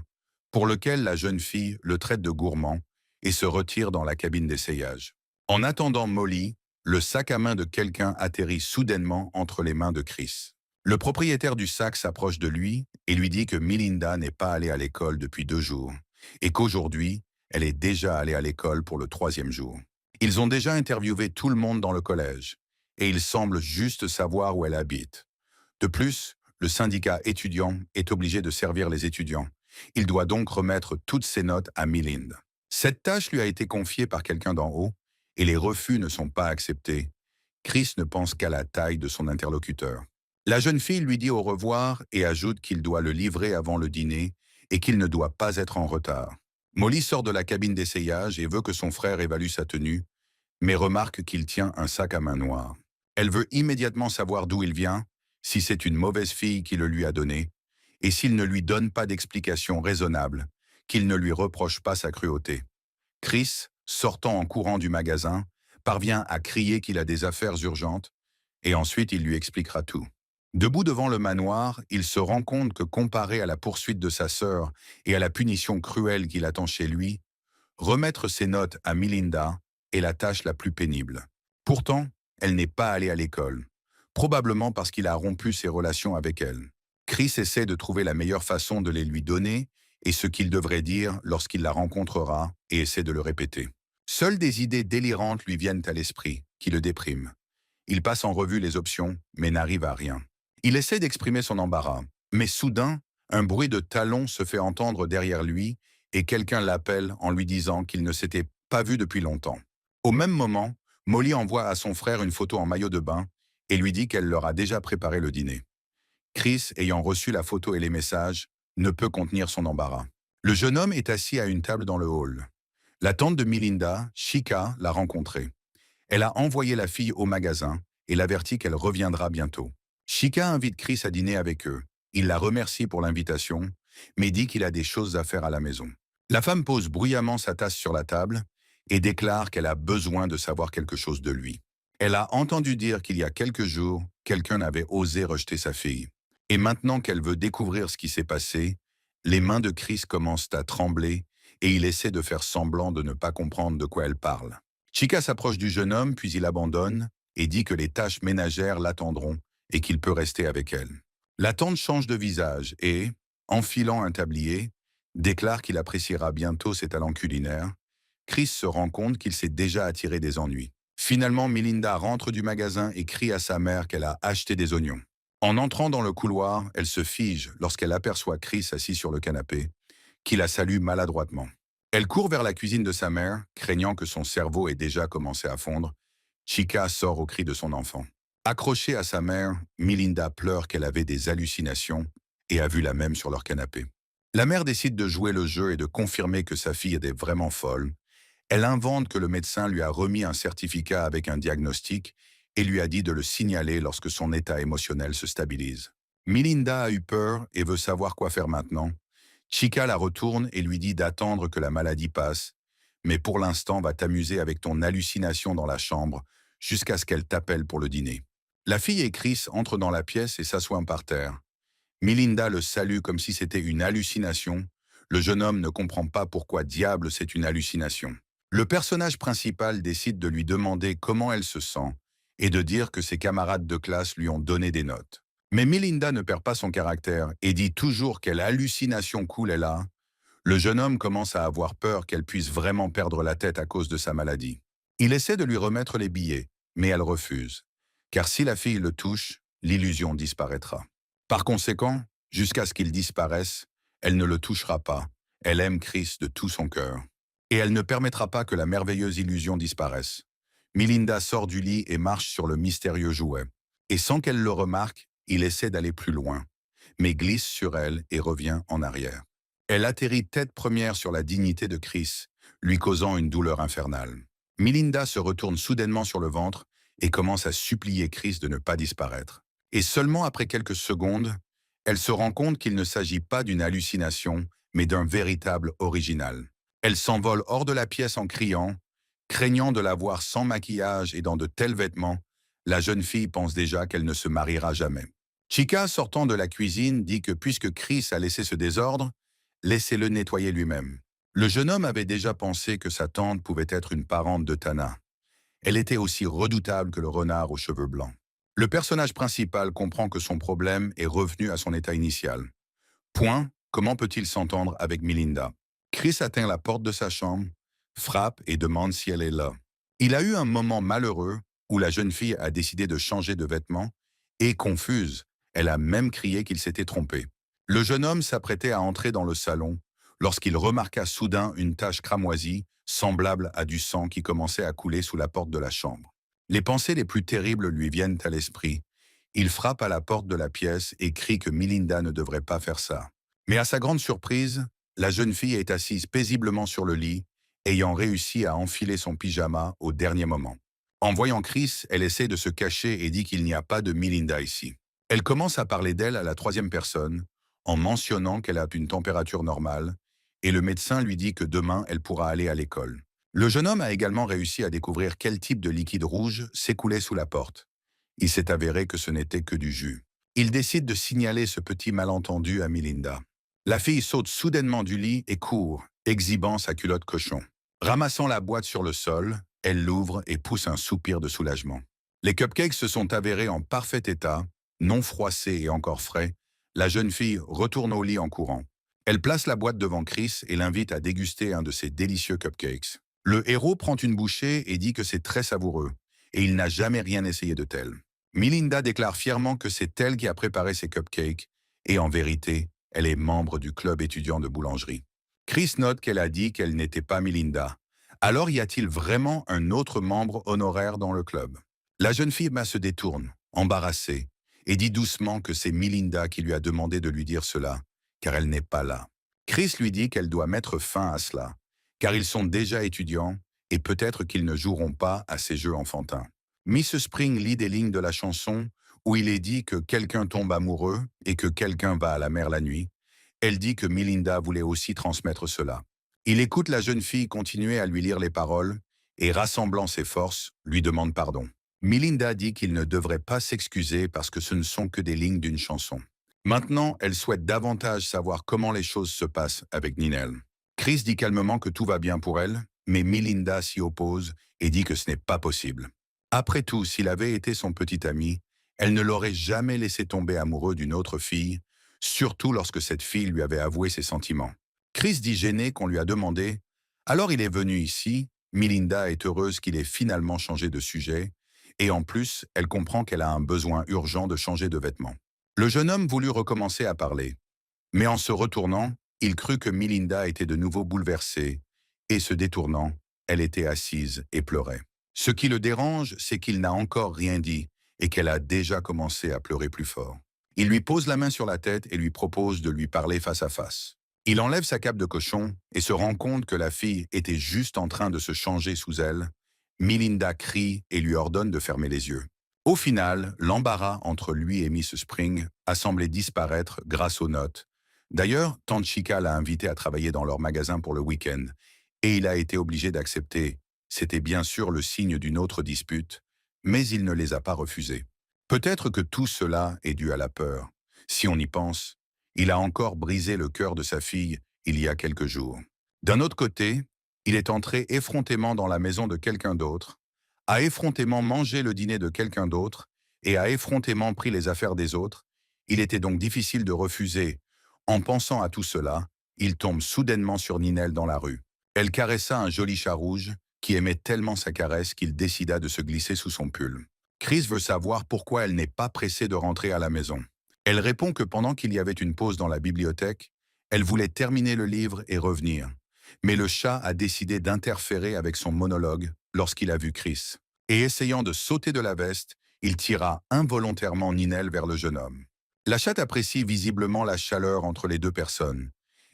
pour lequel la jeune fille le traite de gourmand et se retire dans la cabine d'essayage. En attendant Molly, le sac à main de quelqu'un atterrit soudainement entre les mains de Chris. Le propriétaire du sac s'approche de lui et lui dit que Melinda n'est pas allée à l'école depuis 2 jours et qu'aujourd'hui, elle est déjà allée à l'école pour le 3e jour. Ils ont déjà interviewé tout le monde dans le collège et ils semblent juste savoir où elle habite. De plus, le syndicat étudiant est obligé de servir les étudiants. Il doit donc remettre toutes ses notes à Melinda. Cette tâche lui a été confiée par quelqu'un d'en haut et les refus ne sont pas acceptés. Chris ne pense qu'à la taille de son interlocuteur. La jeune fille lui dit au revoir et ajoute qu'il doit le livrer avant le dîner et qu'il ne doit pas être en retard. Molly sort de la cabine d'essayage et veut que son frère évalue sa tenue, mais remarque qu'il tient un sac à main noir. Elle veut immédiatement savoir d'où il vient, si c'est une mauvaise fille qui le lui a donné, et s'il ne lui donne pas d'explication raisonnable, qu'il ne lui reproche pas sa cruauté. Chris, sortant en courant du magasin, parvient à crier qu'il a des affaires urgentes, et ensuite il lui expliquera tout. Debout devant le manoir, il se rend compte que comparé à la poursuite de sa sœur et à la punition cruelle qu'il attend chez lui, remettre ses notes à Melinda est la tâche la plus pénible. Pourtant, elle n'est pas allée à l'école, probablement parce qu'il a rompu ses relations avec elle. Chris essaie de trouver la meilleure façon de les lui donner et ce qu'il devrait dire lorsqu'il la rencontrera et essaie de le répéter. Seules des idées délirantes lui viennent à l'esprit, qui le dépriment. Il passe en revue les options, mais n'arrive à rien. Il essaie d'exprimer son embarras, mais soudain, un bruit de talons se fait entendre derrière lui et quelqu'un l'appelle en lui disant qu'il ne s'était pas vu depuis longtemps. Au même moment, Molly envoie à son frère une photo en maillot de bain et lui dit qu'elle leur a déjà préparé le dîner. Chris, ayant reçu la photo et les messages, ne peut contenir son embarras. Le jeune homme est assis à une table dans le hall. La tante de Melinda, Chica, l'a rencontré. Elle a envoyé la fille au magasin et l'avertit qu'elle reviendra bientôt. Chica invite Chris à dîner avec eux. Il la remercie pour l'invitation, mais dit qu'il a des choses à faire à la maison. La femme pose bruyamment sa tasse sur la table et déclare qu'elle a besoin de savoir quelque chose de lui. Elle a entendu dire qu'il y a quelques jours, quelqu'un avait osé rejeter sa fille. Et maintenant qu'elle veut découvrir ce qui s'est passé, les mains de Chris commencent à trembler et il essaie de faire semblant de ne pas comprendre de quoi elle parle. Chica s'approche du jeune homme, puis il abandonne et dit que les tâches ménagères l'attendront et qu'il peut rester avec elle. La tante change de visage et, enfilant un tablier, déclare qu'il appréciera bientôt ses talents culinaires. Chris se rend compte qu'il s'est déjà attiré des ennuis. Finalement, Melinda rentre du magasin et crie à sa mère qu'elle a acheté des oignons. En entrant dans le couloir, elle se fige lorsqu'elle aperçoit Chris assis sur le canapé, qui la salue maladroitement. Elle court vers la cuisine de sa mère, craignant que son cerveau ait déjà commencé à fondre. Chica sort au cri de son enfant. Accrochée à sa mère, Melinda pleure qu'elle avait des hallucinations et a vu la même sur leur canapé. La mère décide de jouer le jeu et de confirmer que sa fille était vraiment folle. Elle invente que le médecin lui a remis un certificat avec un diagnostic et lui a dit de le signaler lorsque son état émotionnel se stabilise. Melinda a eu peur et veut savoir quoi faire maintenant. Chica la retourne et lui dit d'attendre que la maladie passe, mais pour l'instant va t'amuser avec ton hallucination dans la chambre jusqu'à ce qu'elle t'appelle pour le dîner. La fille et Chris entrent dans la pièce et s'assoient par terre. Melinda le salue comme si c'était une hallucination. Le jeune homme ne comprend pas pourquoi diable c'est une hallucination. Le personnage principal décide de lui demander comment elle se sent et de dire que ses camarades de classe lui ont donné des notes. Mais Melinda ne perd pas son caractère et dit toujours quelle hallucination cool elle a. Le jeune homme commence à avoir peur qu'elle puisse vraiment perdre la tête à cause de sa maladie. Il essaie de lui remettre les billets, mais elle refuse. Car si la fille le touche, l'illusion disparaîtra. Par conséquent, jusqu'à ce qu'il disparaisse, elle ne le touchera pas. Elle aime Chris de tout son cœur. Et elle ne permettra pas que la merveilleuse illusion disparaisse. Melinda sort du lit et marche sur le mystérieux jouet. Et sans qu'elle le remarque, il essaie d'aller plus loin, mais glisse sur elle et revient en arrière. Elle atterrit tête première sur la dignité de Chris, lui causant une douleur infernale. Melinda se retourne soudainement sur le ventre et commence à supplier Chris de ne pas disparaître. Et seulement après quelques secondes, elle se rend compte qu'il ne s'agit pas d'une hallucination, mais d'un véritable original. Elle s'envole hors de la pièce en criant, craignant de la voir sans maquillage et dans de tels vêtements. La jeune fille pense déjà qu'elle ne se mariera jamais. Chica, sortant de la cuisine, dit que puisque Chris a laissé ce désordre, laissez-le nettoyer lui-même. Le jeune homme avait déjà pensé que sa tante pouvait être une parente de Tana. Elle était aussi redoutable que le renard aux cheveux blancs. Le personnage principal comprend que son problème est revenu à son état initial. Point, comment peut-il s'entendre avec Melinda? Chris atteint la porte de sa chambre, frappe et demande si elle est là. Il a eu un moment malheureux où la jeune fille a décidé de changer de vêtements et, confuse, elle a même crié qu'il s'était trompé. Le jeune homme s'apprêtait à entrer dans le salon lorsqu'il remarqua soudain une tache cramoisie, semblable à du sang qui commençait à couler sous la porte de la chambre. Les pensées les plus terribles lui viennent à l'esprit. Il frappe à la porte de la pièce et crie que Melinda ne devrait pas faire ça. Mais à sa grande surprise, la jeune fille est assise paisiblement sur le lit, ayant réussi à enfiler son pyjama au dernier moment. En voyant Chris, elle essaie de se cacher et dit qu'il n'y a pas de Melinda ici. Elle commence à parler d'elle à la troisième personne, en mentionnant qu'elle a une température normale, et le médecin lui dit que demain elle pourra aller à l'école. Le jeune homme a également réussi à découvrir quel type de liquide rouge s'écoulait sous la porte. Il s'est avéré que ce n'était que du jus. Il décide de signaler ce petit malentendu à Melinda. La fille saute soudainement du lit et court, exhibant sa culotte cochon. Ramassant la boîte sur le sol, elle l'ouvre et pousse un soupir de soulagement. Les cupcakes se sont avérés en parfait état, non froissés et encore frais. La jeune fille retourne au lit en courant. Elle place la boîte devant Chris et l'invite à déguster un de ses délicieux cupcakes. Le héros prend une bouchée et dit que c'est très savoureux, et il n'a jamais rien essayé de tel. Melinda déclare fièrement que c'est elle qui a préparé ces cupcakes, et en vérité, elle est membre du club étudiant de boulangerie. Chris note qu'elle a dit qu'elle n'était pas Melinda, Alors y a-t-il vraiment un autre membre honoraire dans le club? La jeune fille se détourne, embarrassée, et dit doucement que c'est Melinda qui lui a demandé de lui dire cela, car elle n'est pas là. Chris lui dit qu'elle doit mettre fin à cela, car ils sont déjà étudiants et peut-être qu'ils ne joueront pas à ces jeux enfantins. Miss Spring lit des lignes de la chanson où il est dit que quelqu'un tombe amoureux et que quelqu'un va à la mer la nuit. Elle dit que Melinda voulait aussi transmettre cela. Il écoute la jeune fille continuer à lui lire les paroles et, rassemblant ses forces, lui demande pardon. Melinda dit qu'il ne devrait pas s'excuser parce que ce ne sont que des lignes d'une chanson. Maintenant, elle souhaite davantage savoir comment les choses se passent avec Ninel. Chris dit calmement que tout va bien pour elle, mais Melinda s'y oppose et dit que ce n'est pas possible. Après tout, s'il avait été son petit ami, elle ne l'aurait jamais laissé tomber amoureux d'une autre fille, surtout lorsque cette fille lui avait avoué ses sentiments. Chris dit gêné qu'on lui a demandé « Alors il est venu ici ?» Melinda est heureuse qu'il ait finalement changé de sujet, et en plus, elle comprend qu'elle a un besoin urgent de changer de vêtements. Le jeune homme voulut recommencer à parler, mais en se retournant, il crut que Melinda était de nouveau bouleversée, et se détournant, elle était assise et pleurait. Ce qui le dérange, c'est qu'il n'a encore rien dit, et qu'elle a déjà commencé à pleurer plus fort. Il lui pose la main sur la tête et lui propose de lui parler face à face. Il enlève sa cape de cochon et se rend compte que la fille était juste en train de se changer sous elle. Melinda crie et lui ordonne de fermer les yeux. Au final, l'embarras entre lui et Miss Spring a semblé disparaître grâce aux notes. D'ailleurs, Tante Chica l'a invité à travailler dans leur magasin pour le week-end, et il a été obligé d'accepter. C'était bien sûr le signe d'une autre dispute, mais il ne les a pas refusés. Peut-être que tout cela est dû à la peur. Si on y pense, il a encore brisé le cœur de sa fille il y a quelques jours. D'un autre côté, il est entré effrontément dans la maison de quelqu'un d'autre, a effrontément mangé le dîner de quelqu'un d'autre et a effrontément pris les affaires des autres. Il était donc difficile de refuser. En pensant à tout cela, il tombe soudainement sur Ninel dans la rue. Elle caressa un joli chat rouge qui aimait tellement sa caresse qu'il décida de se glisser sous son pull. Chris veut savoir pourquoi elle n'est pas pressée de rentrer à la maison. Elle répond que pendant qu'il y avait une pause dans la bibliothèque, elle voulait terminer le livre et revenir. Mais le chat a décidé d'interférer avec son monologue lorsqu'il a vu Chris. Et essayant de sauter de la veste, il tira involontairement Ninel vers le jeune homme. La chatte apprécie visiblement la chaleur entre les deux personnes,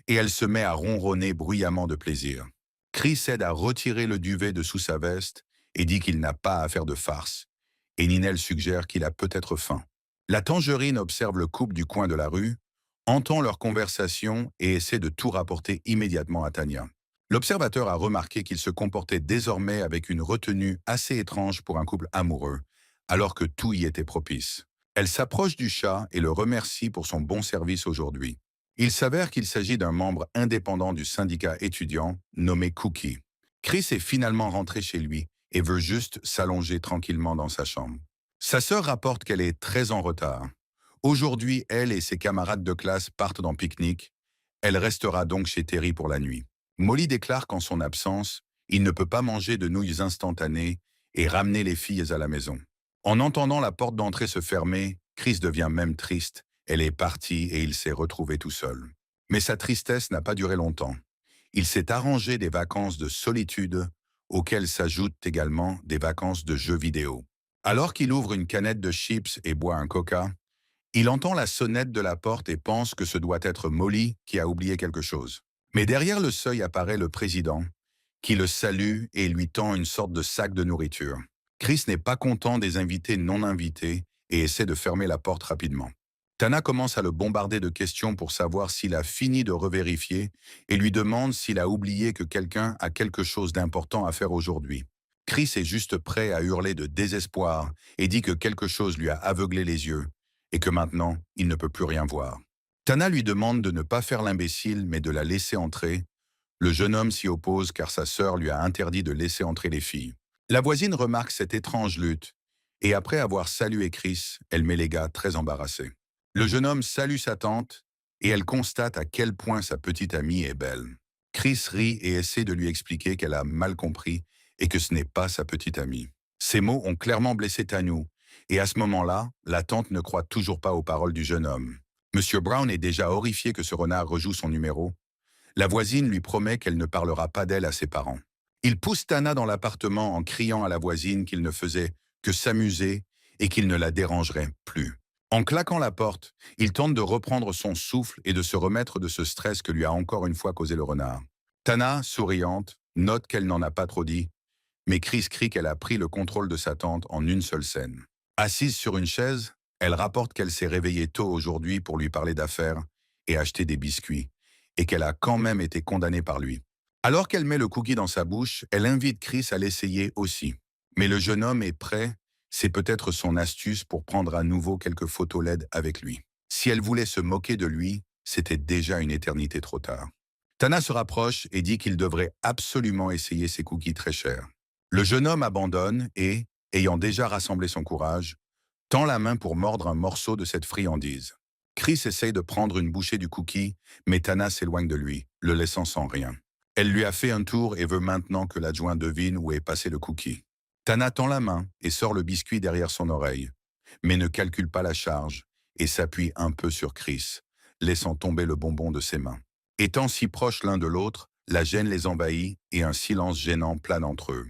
et elle se met à ronronner bruyamment de plaisir. Chris aide à retirer le duvet de sous sa veste et dit qu'il n'a pas à faire de farce, et Ninel suggère qu'il a peut-être faim. La tangerine observe le couple du coin de la rue, entend leur conversation et essaie de tout rapporter immédiatement à Tania. L'observateur a remarqué qu'il se comportait désormais avec une retenue assez étrange pour un couple amoureux, alors que tout y était propice. Elle s'approche du chat et le remercie pour son bon service aujourd'hui. Il s'avère qu'il s'agit d'un membre indépendant du syndicat étudiant nommé Cookie. Chris est finalement rentré chez lui et veut juste s'allonger tranquillement dans sa chambre. Sa sœur rapporte qu'elle est très en retard. Aujourd'hui, elle et ses camarades de classe partent en pique-nique. Elle restera donc chez Terry pour la nuit. Molly déclare qu'en son absence, il ne peut pas manger de nouilles instantanées et ramener les filles à la maison. En entendant la porte d'entrée se fermer, Chris devient même triste. Elle est partie et il s'est retrouvé tout seul. Mais sa tristesse n'a pas duré longtemps. Il s'est arrangé des vacances de solitude, auxquelles s'ajoutent également des vacances de jeux vidéo. Alors qu'il ouvre une canette de chips et boit un coca, il entend la sonnette de la porte et pense que ce doit être Molly qui a oublié quelque chose. Mais derrière le seuil apparaît le président, qui le salue et lui tend une sorte de sac de nourriture. Chris n'est pas content des invités non invités et essaie de fermer la porte rapidement. Tana commence à le bombarder de questions pour savoir s'il a fini de revérifier et lui demande s'il a oublié que quelqu'un a quelque chose d'important à faire aujourd'hui. Chris est juste prêt à hurler de désespoir et dit que quelque chose lui a aveuglé les yeux et que maintenant, il ne peut plus rien voir. Tana lui demande de ne pas faire l'imbécile mais de la laisser entrer. Le jeune homme s'y oppose car sa sœur lui a interdit de laisser entrer les filles. La voisine remarque cette étrange lutte et après avoir salué Chris, elle met les gars très embarrassés. Le jeune homme salue sa tante et elle constate à quel point sa petite amie est belle. Chris rit et essaie de lui expliquer qu'elle a mal compris et que ce n'est pas sa petite amie. Ces mots ont clairement blessé Tanu et à ce moment-là, la tante ne croit toujours pas aux paroles du jeune homme. Monsieur Brown est déjà horrifié que ce renard rejoue son numéro. La voisine lui promet qu'elle ne parlera pas d'elle à ses parents. Il pousse Tana dans l'appartement en criant à la voisine qu'il ne faisait que s'amuser et qu'il ne la dérangerait plus. En claquant la porte, il tente de reprendre son souffle et de se remettre de ce stress que lui a encore une fois causé le renard. Tana, souriante, note qu'elle n'en a pas trop dit, mais Chris crie qu'elle a pris le contrôle de sa tante en une seule scène. Assise sur une chaise, elle rapporte qu'elle s'est réveillée tôt aujourd'hui pour lui parler d'affaires et acheter des biscuits, et qu'elle a quand même été condamnée par lui. Alors qu'elle met le cookie dans sa bouche, elle invite Chris à l'essayer aussi. Mais le jeune homme est prêt, c'est peut-être son astuce pour prendre à nouveau quelques photos LED avec lui. Si elle voulait se moquer de lui, c'était déjà une éternité trop tard. Tana se rapproche et dit qu'il devrait absolument essayer ces cookies très chers. Le jeune homme abandonne et, ayant déjà rassemblé son courage, tend la main pour mordre un morceau de cette friandise. Chris essaye de prendre une bouchée du cookie, mais Tana s'éloigne de lui, le laissant sans rien. Elle lui a fait un tour et veut maintenant que l'adjoint devine où est passé le cookie. Tana tend la main et sort le biscuit derrière son oreille, mais ne calcule pas la charge et s'appuie un peu sur Chris, laissant tomber le bonbon de ses mains. Étant si proches l'un de l'autre, la gêne les envahit et un silence gênant plane entre eux.